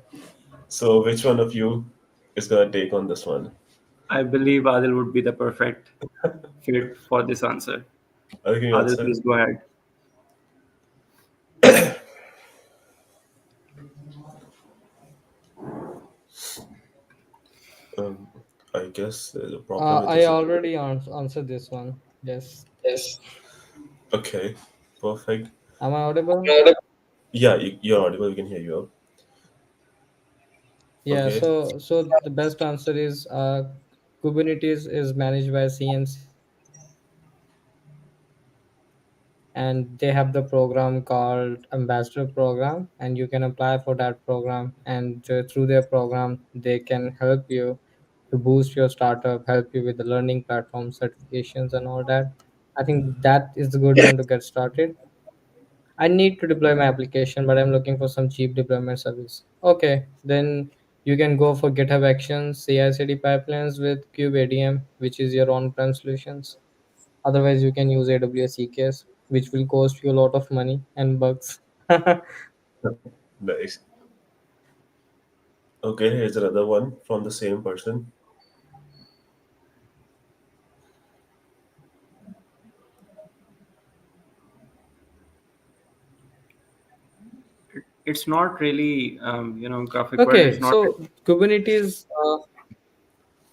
Speaker 1: So which one of you is gonna take on this one?
Speaker 3: I believe Adil would be the perfect fit for this answer.
Speaker 1: Adil, can you
Speaker 3: Adil,
Speaker 1: answer?
Speaker 3: please go ahead.
Speaker 1: Um, I guess there's a problem with
Speaker 4: I
Speaker 1: this.
Speaker 4: already answered this one. Yes.
Speaker 1: Yes. Okay, perfect.
Speaker 4: Am I audible?
Speaker 1: Yeah, you're audible. We can hear you.
Speaker 4: Yeah.
Speaker 1: Okay.
Speaker 4: So the best answer is Kubernetes is managed by CNCF, and they have the program called Ambassador Program, and you can apply for that program. And through their program, they can help you to boost your startup, help you with the learning platform certifications and all that. I think that is a good one to get started. I need to deploy my application, but I'm looking for some cheap deployment service. Okay, then you can go for GitHub Actions, CI/CD pipelines with kubeadm, which is your on-prem solutions. Otherwise, you can use AWS EKS, which will cost you a lot of money and bugs.
Speaker 1: Nice. Okay, here's another one from the same person.
Speaker 3: It's not really, graphic word.
Speaker 4: Okay,
Speaker 3: It's not.
Speaker 4: so Kubernetes,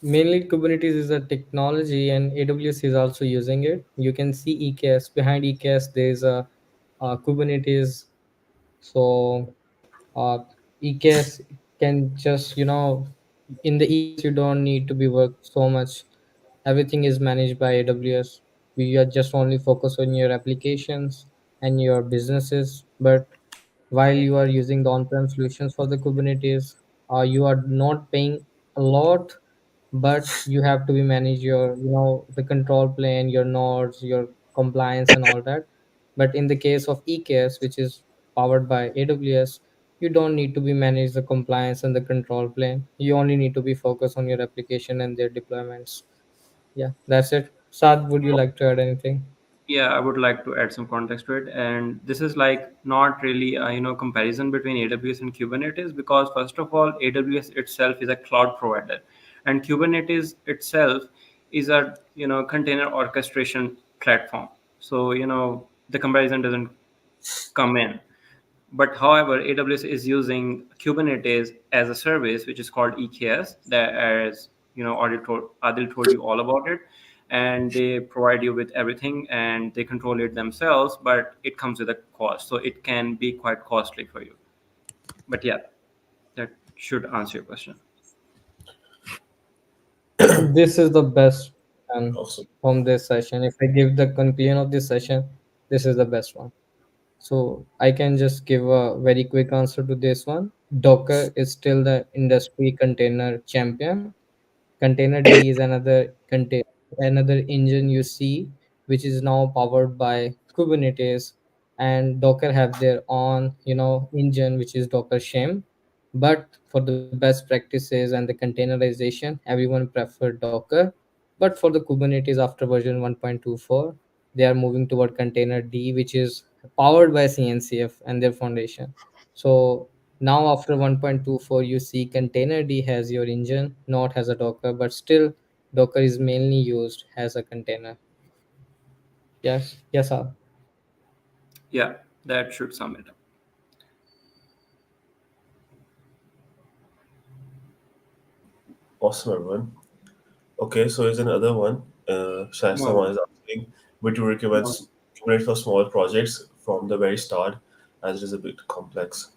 Speaker 4: mainly Kubernetes is a technology, and AWS is also using it. You can see EKS. Behind EKS, there is a Kubernetes. So uh, EKS can just in the EKS you don't need to be worked so much. Everything is managed by AWS. We are just only focus on your applications and your businesses. But while you are using the on-prem solutions for the Kubernetes, you are not paying a lot, but you have to be manage your the control plane, your nodes, your compliance and all that. But in the case of EKS, which is powered by AWS, you don't need to be manage the compliance and the control plane. You only need to be focused on your application and their deployments. Yeah, that's it. Saad, would you like to add anything?
Speaker 3: Yeah, I would like to add some context to it, and this is like not really a comparison between AWS and Kubernetes, because first of all, AWS itself is a cloud provider, and Kubernetes itself is a container orchestration platform. So the comparison doesn't come in. But however, AWS is using Kubernetes as a service, which is called EKS, that as Adil told you all about it, and they provide you with everything and they control it themselves, but it comes with a cost, so it can be quite costly for you. But yeah, that should answer your question.
Speaker 4: This is the best one
Speaker 1: Awesome.
Speaker 4: from this session. If I give the conclusion of this session, this is the best one. So I can just give a very quick answer to this one. Docker is still the industry container champion. Container D is another engine you see, which is now powered by Kubernetes, and Docker have their own, engine, which is Docker Shim. But for the best practices and the containerization, everyone prefer Docker. But for the Kubernetes after version 1.24, they are moving toward Container D, which is powered by CNCF and their foundation. So now after 1.24, you see Container D has your engine, not as a Docker, but still Docker is mainly used as a container. Yes, yes, sir.
Speaker 3: Yeah, that should sum it up.
Speaker 1: Awesome, everyone. Okay, so here's another one. Shaista
Speaker 3: No,
Speaker 1: one is asking, would you recommend
Speaker 3: no,
Speaker 1: Kubernetes for small projects from the very start, as it is a bit complex?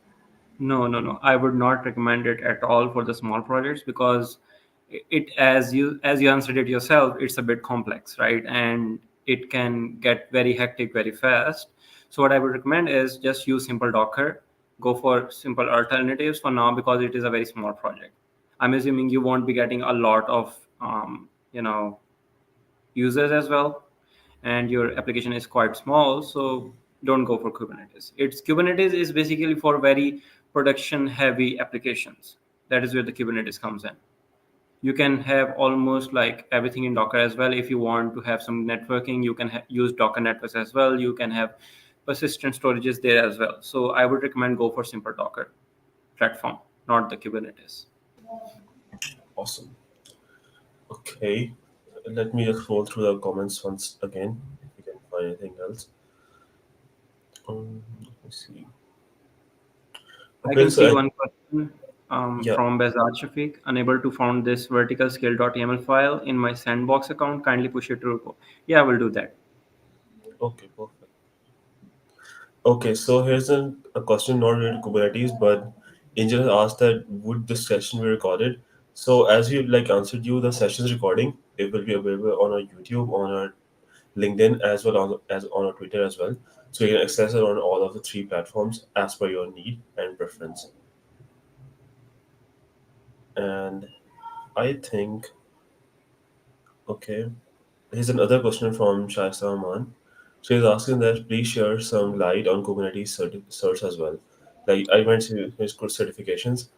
Speaker 3: no. I would not recommend it at all for the small projects because it, as you answered it yourself, it's a bit complex, right? And it can get very hectic very fast. So what I would recommend is just use simple Docker. Go for simple alternatives for now because it is a very small project. I'm assuming you won't be getting a lot of users as well, and your application is quite small, so don't go for Kubernetes. It's Kubernetes is basically for very production heavy applications. That is where the Kubernetes comes in. You can have almost like everything in Docker as well. If you want to have some networking, you can use Docker networks as well. You can have persistent storages there as well. So I would recommend go for simple Docker platform, not the Kubernetes.
Speaker 1: Awesome. Okay, let me just scroll through the comments once again if we can find anything else. Let me see.
Speaker 3: I
Speaker 1: Okay,
Speaker 3: can
Speaker 1: so
Speaker 3: see one question
Speaker 1: yeah,
Speaker 3: from Bezat Shafiq. Unable to find this vertical scale.yml file in my sandbox account. Kindly push it to repo. Yeah, I will do that.
Speaker 1: okay, perfect. Okay, so here's a question not related to Kubernetes, but Angel has asked that would this session be recorded? So as we like answered you, the session's recording, it will be available on our YouTube, on our LinkedIn, as well as on our Twitter as well. So you can access it on all of the three platforms as per your need and preference. And I think, okay, here's another question from Shaista Rahman. So he's asking that please share some light on Kubernetes certs as well. Like I mentioned his good certifications.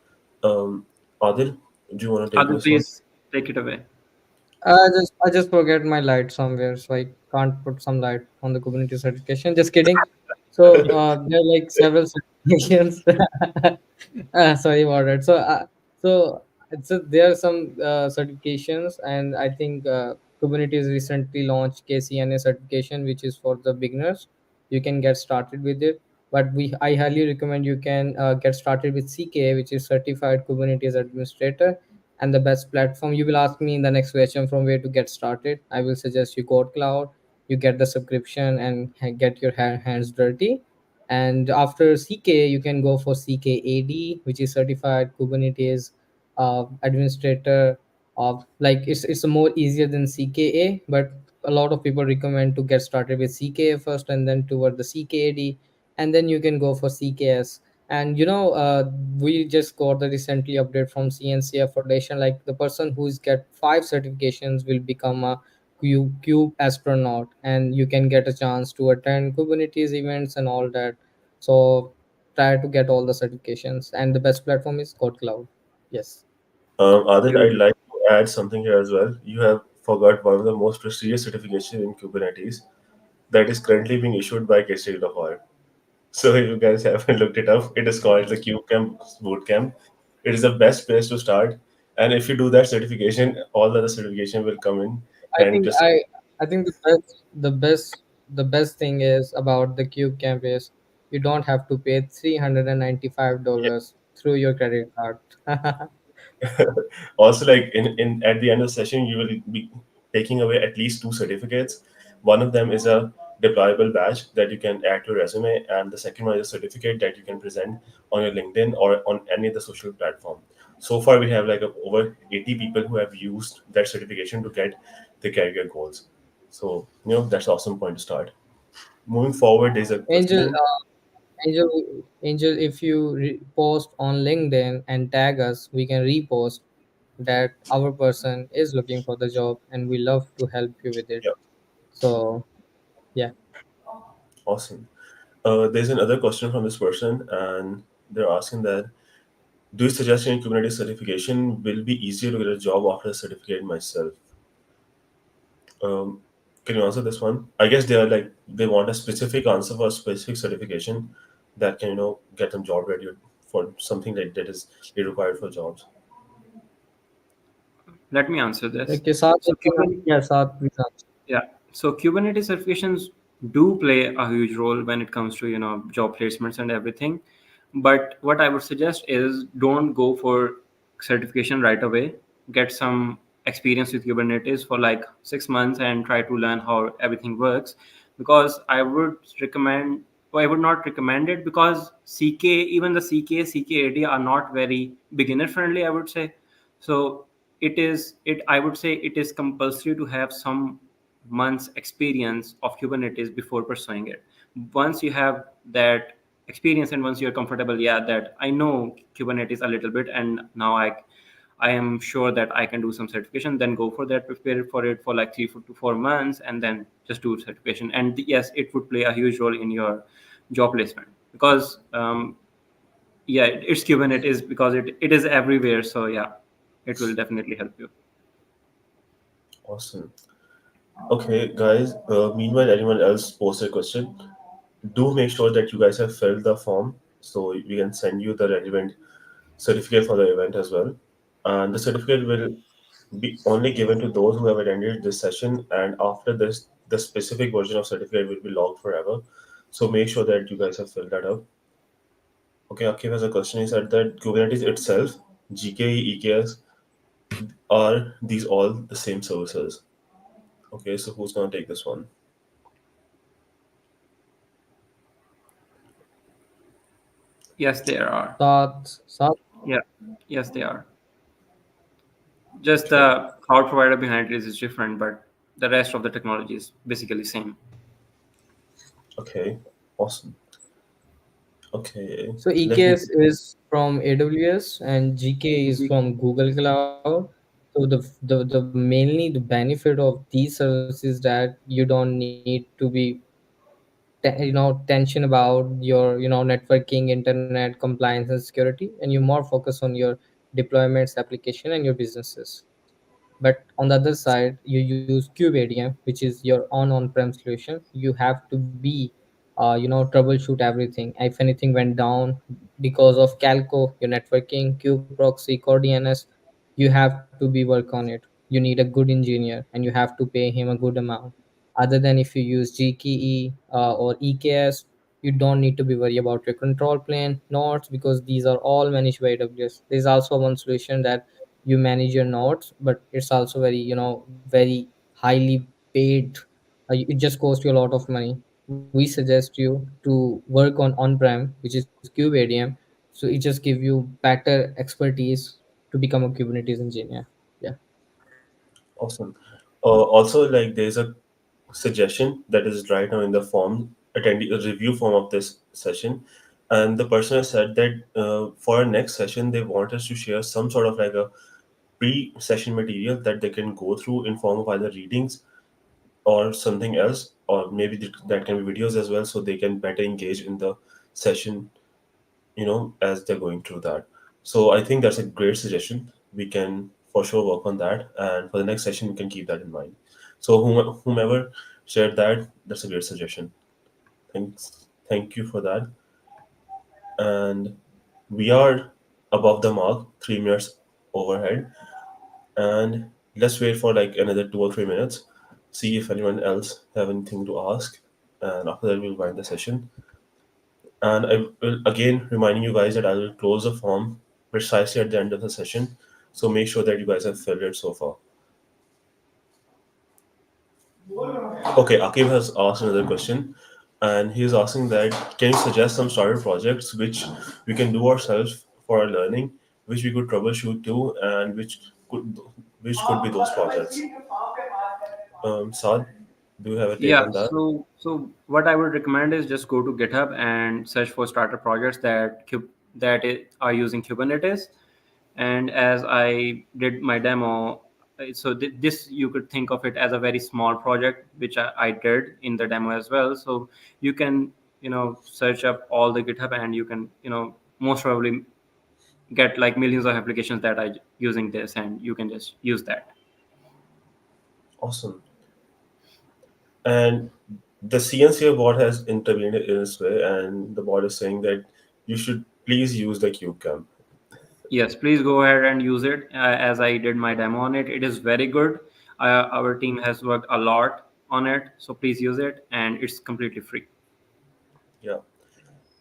Speaker 1: Um, Adil, do you want to take
Speaker 3: Adil,
Speaker 1: this one?
Speaker 3: please take it away.
Speaker 4: I just forget my light somewhere, so I can't put some light on the Kubernetes certification. Just kidding. So there are like several certifications. Sorry about that. So there are some certifications, and I think Kubernetes recently launched KCNA certification, which is for the beginners. You can get started with it, but I highly recommend you can get started with CKA, which is Certified Kubernetes Administrator, and the best platform. You will ask me in the next question from where to get started. I will suggest you Code Cloud. You get the subscription and get your hands dirty. And after CK, you can go for CKAD, which is Certified Kubernetes Administrator. Like it's more easier than CKA, but a lot of people recommend to get started with CKA first and then toward the CKAD, and then you can go for CKS. And we just got the recently update from CNCF Foundation. Like the person who's get 5 certifications will become a cube astronaut, and you can get a chance to attend Kubernetes events and all that. So try to get all the certifications, and the best platform is Code Cloud. Yes.
Speaker 1: Adil,
Speaker 3: You
Speaker 1: I'd like to add something here as well. You have forgot one of the most prestigious certifications in Kubernetes that is currently being issued by KC Lahore. So if you guys haven't looked it up, it is called the KubeCamp Bootcamp. It is the best place to start. And if you do that certification, all the other certification will come in
Speaker 4: I
Speaker 1: and
Speaker 4: think
Speaker 1: just
Speaker 4: I I think the best thing is about the Cube Camp is you don't have to pay $395 through your credit card.
Speaker 1: Also, like in at the end of the session, you will be taking away at least two certificates. One of them is a deployable badge that you can add to your resume, and the second one is a certificate that you can present on your LinkedIn or on any of the social platform. So far, we have like over 80 people who have used that certification to get the career goals. So, that's an awesome point to start. Moving forward, there's a
Speaker 4: Angel,
Speaker 1: question.
Speaker 4: Angel, if you post on LinkedIn and tag us, we can repost that our person is looking for the job, and we love to help you with it.
Speaker 1: Yeah,
Speaker 4: So yeah.
Speaker 1: awesome. There's another question from this person, and they're asking that, do you suggest any Kubernetes certification will be easier to get a job after a certificate myself? Um, can you answer this one? I guess they want a specific answer for a specific certification that can get them job ready for something that is required for jobs.
Speaker 3: Let me answer this.
Speaker 4: Okay, Saad,
Speaker 3: So Kubernetes,
Speaker 4: yeah, Saad, please answer.
Speaker 3: yeah. So Kubernetes certifications do play a huge role when it comes to job placements and everything. But what I would suggest is don't go for certification right away. Get some experience with Kubernetes for like 6 months and try to learn how everything works. Because I would not recommend it because even the CKAD are not very beginner friendly, I would say. So I would say it is compulsory to have some months experience of Kubernetes before pursuing it. Once you have that experience and once you're comfortable, yeah, that I know Kubernetes a little bit and now I am sure that I can do some certification, then go for that, prepare for it for like 3 to 4 months, and then just do certification. And yes, it would play a huge role in your job placement because yeah, it's Kubernetes because it is everywhere. So yeah, it will definitely help you.
Speaker 1: Awesome. Okay, guys. Meanwhile, anyone else post a question? Do make sure that you guys have filled the form so we can send you the relevant certificate for the event as well. And the certificate will be only given to those who have attended this session. And after this, the specific version of certificate will be logged forever. So make sure that you guys have filled that up. Okay, Akif has a question. He said that Kubernetes itself, GKE, EKS, are these all the same services? Okay, so who's gonna take this one?
Speaker 3: Yes, there are.
Speaker 4: Saad.
Speaker 3: Yeah, yes, they are. Just
Speaker 1: Okay,
Speaker 3: the cloud provider behind it is different, but the rest of the technology is basically same.
Speaker 1: okay, awesome. Okay,
Speaker 4: So
Speaker 1: let me.
Speaker 4: EKS is from AWS and GK is from Google Cloud. So the mainly the benefit of these services that you don't need to be tension about your networking, internet compliance and security, and you're more focused on your deployments, application and your businesses. But on the other side, you use Kubernetes, which is your on-prem solution. You have to be troubleshoot everything if anything went down because of calco, your networking, proxy, core DNS. You have to be work on it. You need a good engineer and you have to pay him a good amount. Other than if you use GKE or EKS, you don't need to be worried about your control plane nodes because these are all managed by AWS. There's also one solution that you manage your nodes, but it's also very very highly paid. It just costs you a lot of money. We suggest you to work on-prem, which is Kubernetes. So it just give you better expertise to become a Kubernetes engineer. Yeah.
Speaker 1: Awesome. Also, like there's a suggestion that is right now in the form, attendee a review form of this session, and the person has said that for our next session they want us to share some sort of like a pre-session material that they can go through in form of either readings or something else, or maybe that can be videos as well, so they can better engage in the session as they're going through that. So I think that's a great suggestion. We can for sure work on that, and for the next session, we can keep that in mind. So whomever shared that, that's a great suggestion. Thank you for that. And we are above the mark, 3 minutes overhead, and let's wait for like another 2 or 3 minutes, see if anyone else have anything to ask, and after that we'll wind the session. And I will again reminding you guys that I will close the form precisely at the end of the session. So make sure that you guys have filled it so far. Okay, Akib has asked another question, and he is asking that can you suggest some starter projects which we can do ourselves for our learning, which we could troubleshoot to, and could which could be those projects? Saad, do you have a take
Speaker 3: Yeah,
Speaker 1: on that?
Speaker 3: so what I would recommend is just go to GitHub and search for starter projects are using Kubernetes. And as I did my demo, this you could think of it as a very small project, which I did in the demo as well. So you can search up all the GitHub, and you can most probably get like millions of applications that are using this, and you can just use that.
Speaker 1: Awesome. And the CNCF bot has intervened in this way, and the bot is saying that you should please use the KubeCam.
Speaker 3: Yes, please go ahead and use it as I did my demo on it. It is very good. Our team has worked a lot on it, so please use it, and it's completely free.
Speaker 1: Yeah.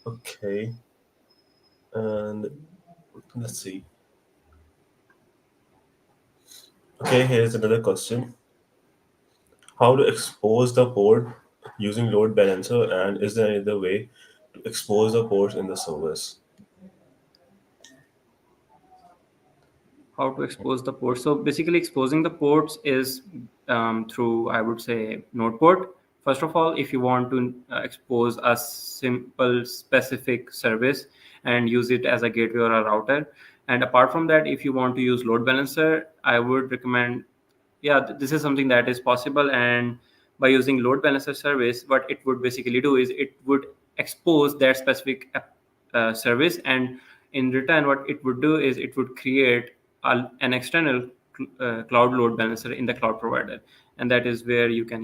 Speaker 1: Okay. And let's see. Okay, here's another question. How to expose the port using load balancer, and is there any other way to expose the ports in the service?
Speaker 3: How to expose the ports? So basically, exposing the ports is through, I would say, node port. First of all, if you want to expose a simple specific service and use it as a gateway or a router, and apart from that, if you want to use load balancer, I would recommend, yeah, this is something that is possible. And by using load balancer service, what it would basically do is it would expose that specific service, and in return what it would do is it would create an external cloud load balancer in the cloud provider, and that is where you can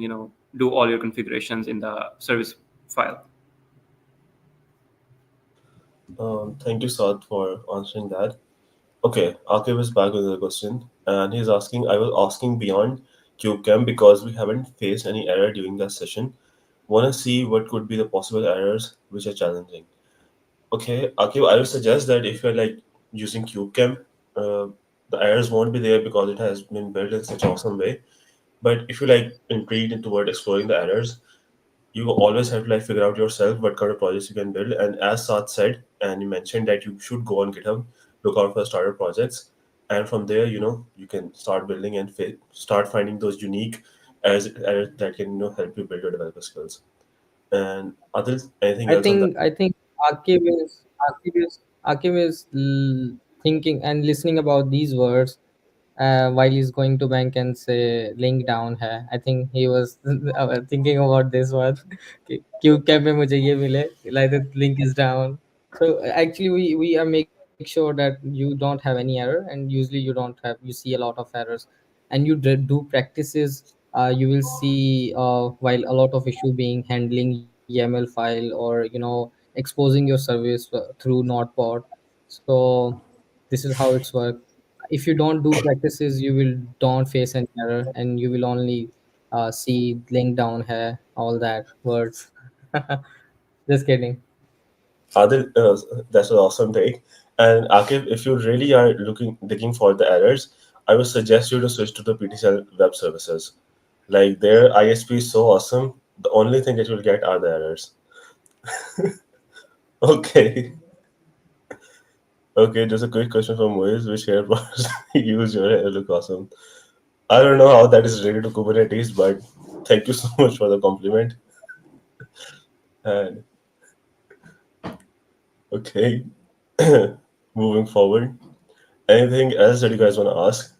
Speaker 3: do all your configurations in the service file.
Speaker 1: Thank you, Saad, for answering that. Okay, Akib is back with the question, and he's asking. I was asking beyond KubeCam because we haven't faced any error during that session. Want to see what could be the possible errors which are challenging. Okay, Akib, I would suggest that if you're like using KubeCam, uh, the errors won't be there because it has been built in such awesome way. But if you like intrigued toward exploring the errors, you always have to like figure out yourself what kind of projects you can build. And as Sat said, and you mentioned that you should go on GitHub, look out for starter projects, and from there, you can start building and start finding those unique errors that can help you build your developer skills. And other anything else on that?
Speaker 4: I think Akib is thinking and listening about these words while he's going to bank and say link down hai. I think he was thinking about this one. कि क्यों cab में मुझे ये मिले, like the link is down. So actually we are make sure that you don't have any error, and usually you don't have, you see a lot of errors, and you do practices. You will see while a lot of issue being handling YAML file, or exposing your service through notepad. So this is how it's work. If you don't do practices, you will don't face any error, and you will only see link down here, all that words. Just kidding.
Speaker 1: Other That's an awesome take. And Akif, if you really are looking for the errors, I would suggest you to switch to the PTCL web services. Like their ISP is so awesome. The only thing that you'll get are the errors. Okay. Okay, just a quick question from Moise. Which AirPods use your hair look awesome? I don't know how that is related to Kubernetes, but thank you so much for the compliment. And okay, moving forward. Anything else that you guys want to ask?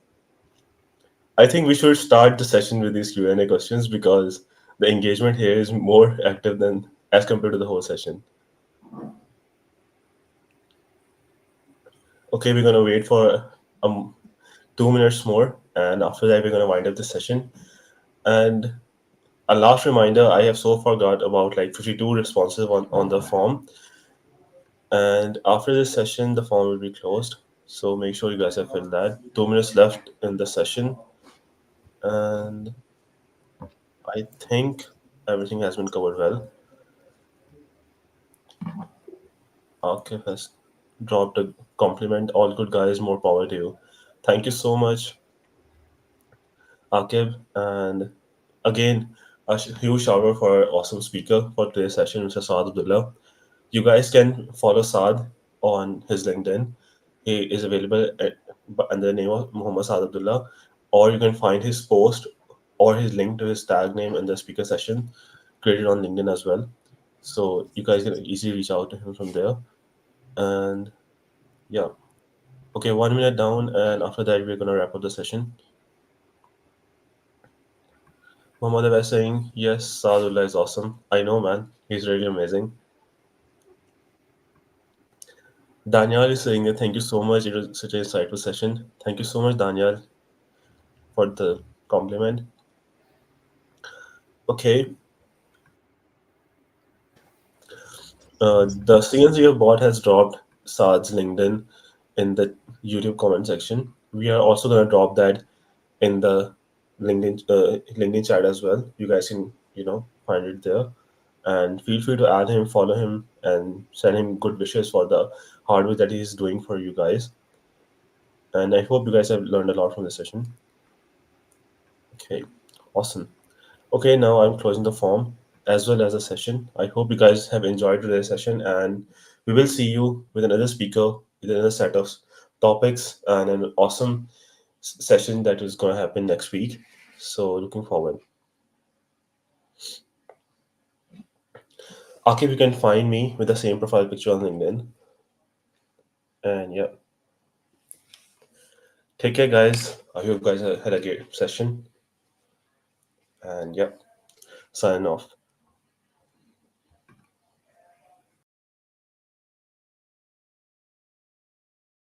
Speaker 1: I think we should start the session with these Q&A questions because the engagement here is more active than as compared to the whole session. Okay, we're gonna wait for 2 minutes more, and after that we're gonna wind up the session. And a last reminder, I have so far got about like 52 responses on the form, and after this session the form will be closed. So make sure you guys have filled that. 2 minutes left in the session, and I think everything has been covered well. Akif has dropped a compliment. All good guys, more power to you. Thank you so much, Akib. And again, a huge shout out for our awesome speaker for today's session, Mr. Saad Abdullah. You guys can follow Saad on his LinkedIn. He is available under the name of Muhammad Saad Abdullah, or you can find his post or his link to his tag name in the speaker session created on LinkedIn as well. So you guys can easily reach out to him from there. And yeah, okay, 1 minute down, and after that, we're gonna wrap up the session. Muhammad was saying, yes, Saadullah is awesome. I know, man. He's really amazing. Daniel is saying that thank you so much. It was such an insightful session. Thank you so much, Daniel, for the compliment. Okay, the CNC bot has dropped Saad's LinkedIn in the YouTube comment section. We are also going to drop that in the LinkedIn chat as well. You guys can find it there, and feel free to add him, follow him, and send him good wishes for the hard work that he's doing for you guys. And I hope you guys have learned a lot from this session. Okay, awesome. Okay, now I'm closing the form as well as the session. I hope you guys have enjoyed today's session, and we will see you with another speaker with another set of topics and an awesome session that is going to happen next week. So, looking forward. Akib, you can find me with the same profile picture on LinkedIn. And yeah, take care, guys. I hope you guys had a great session. And yeah, sign off.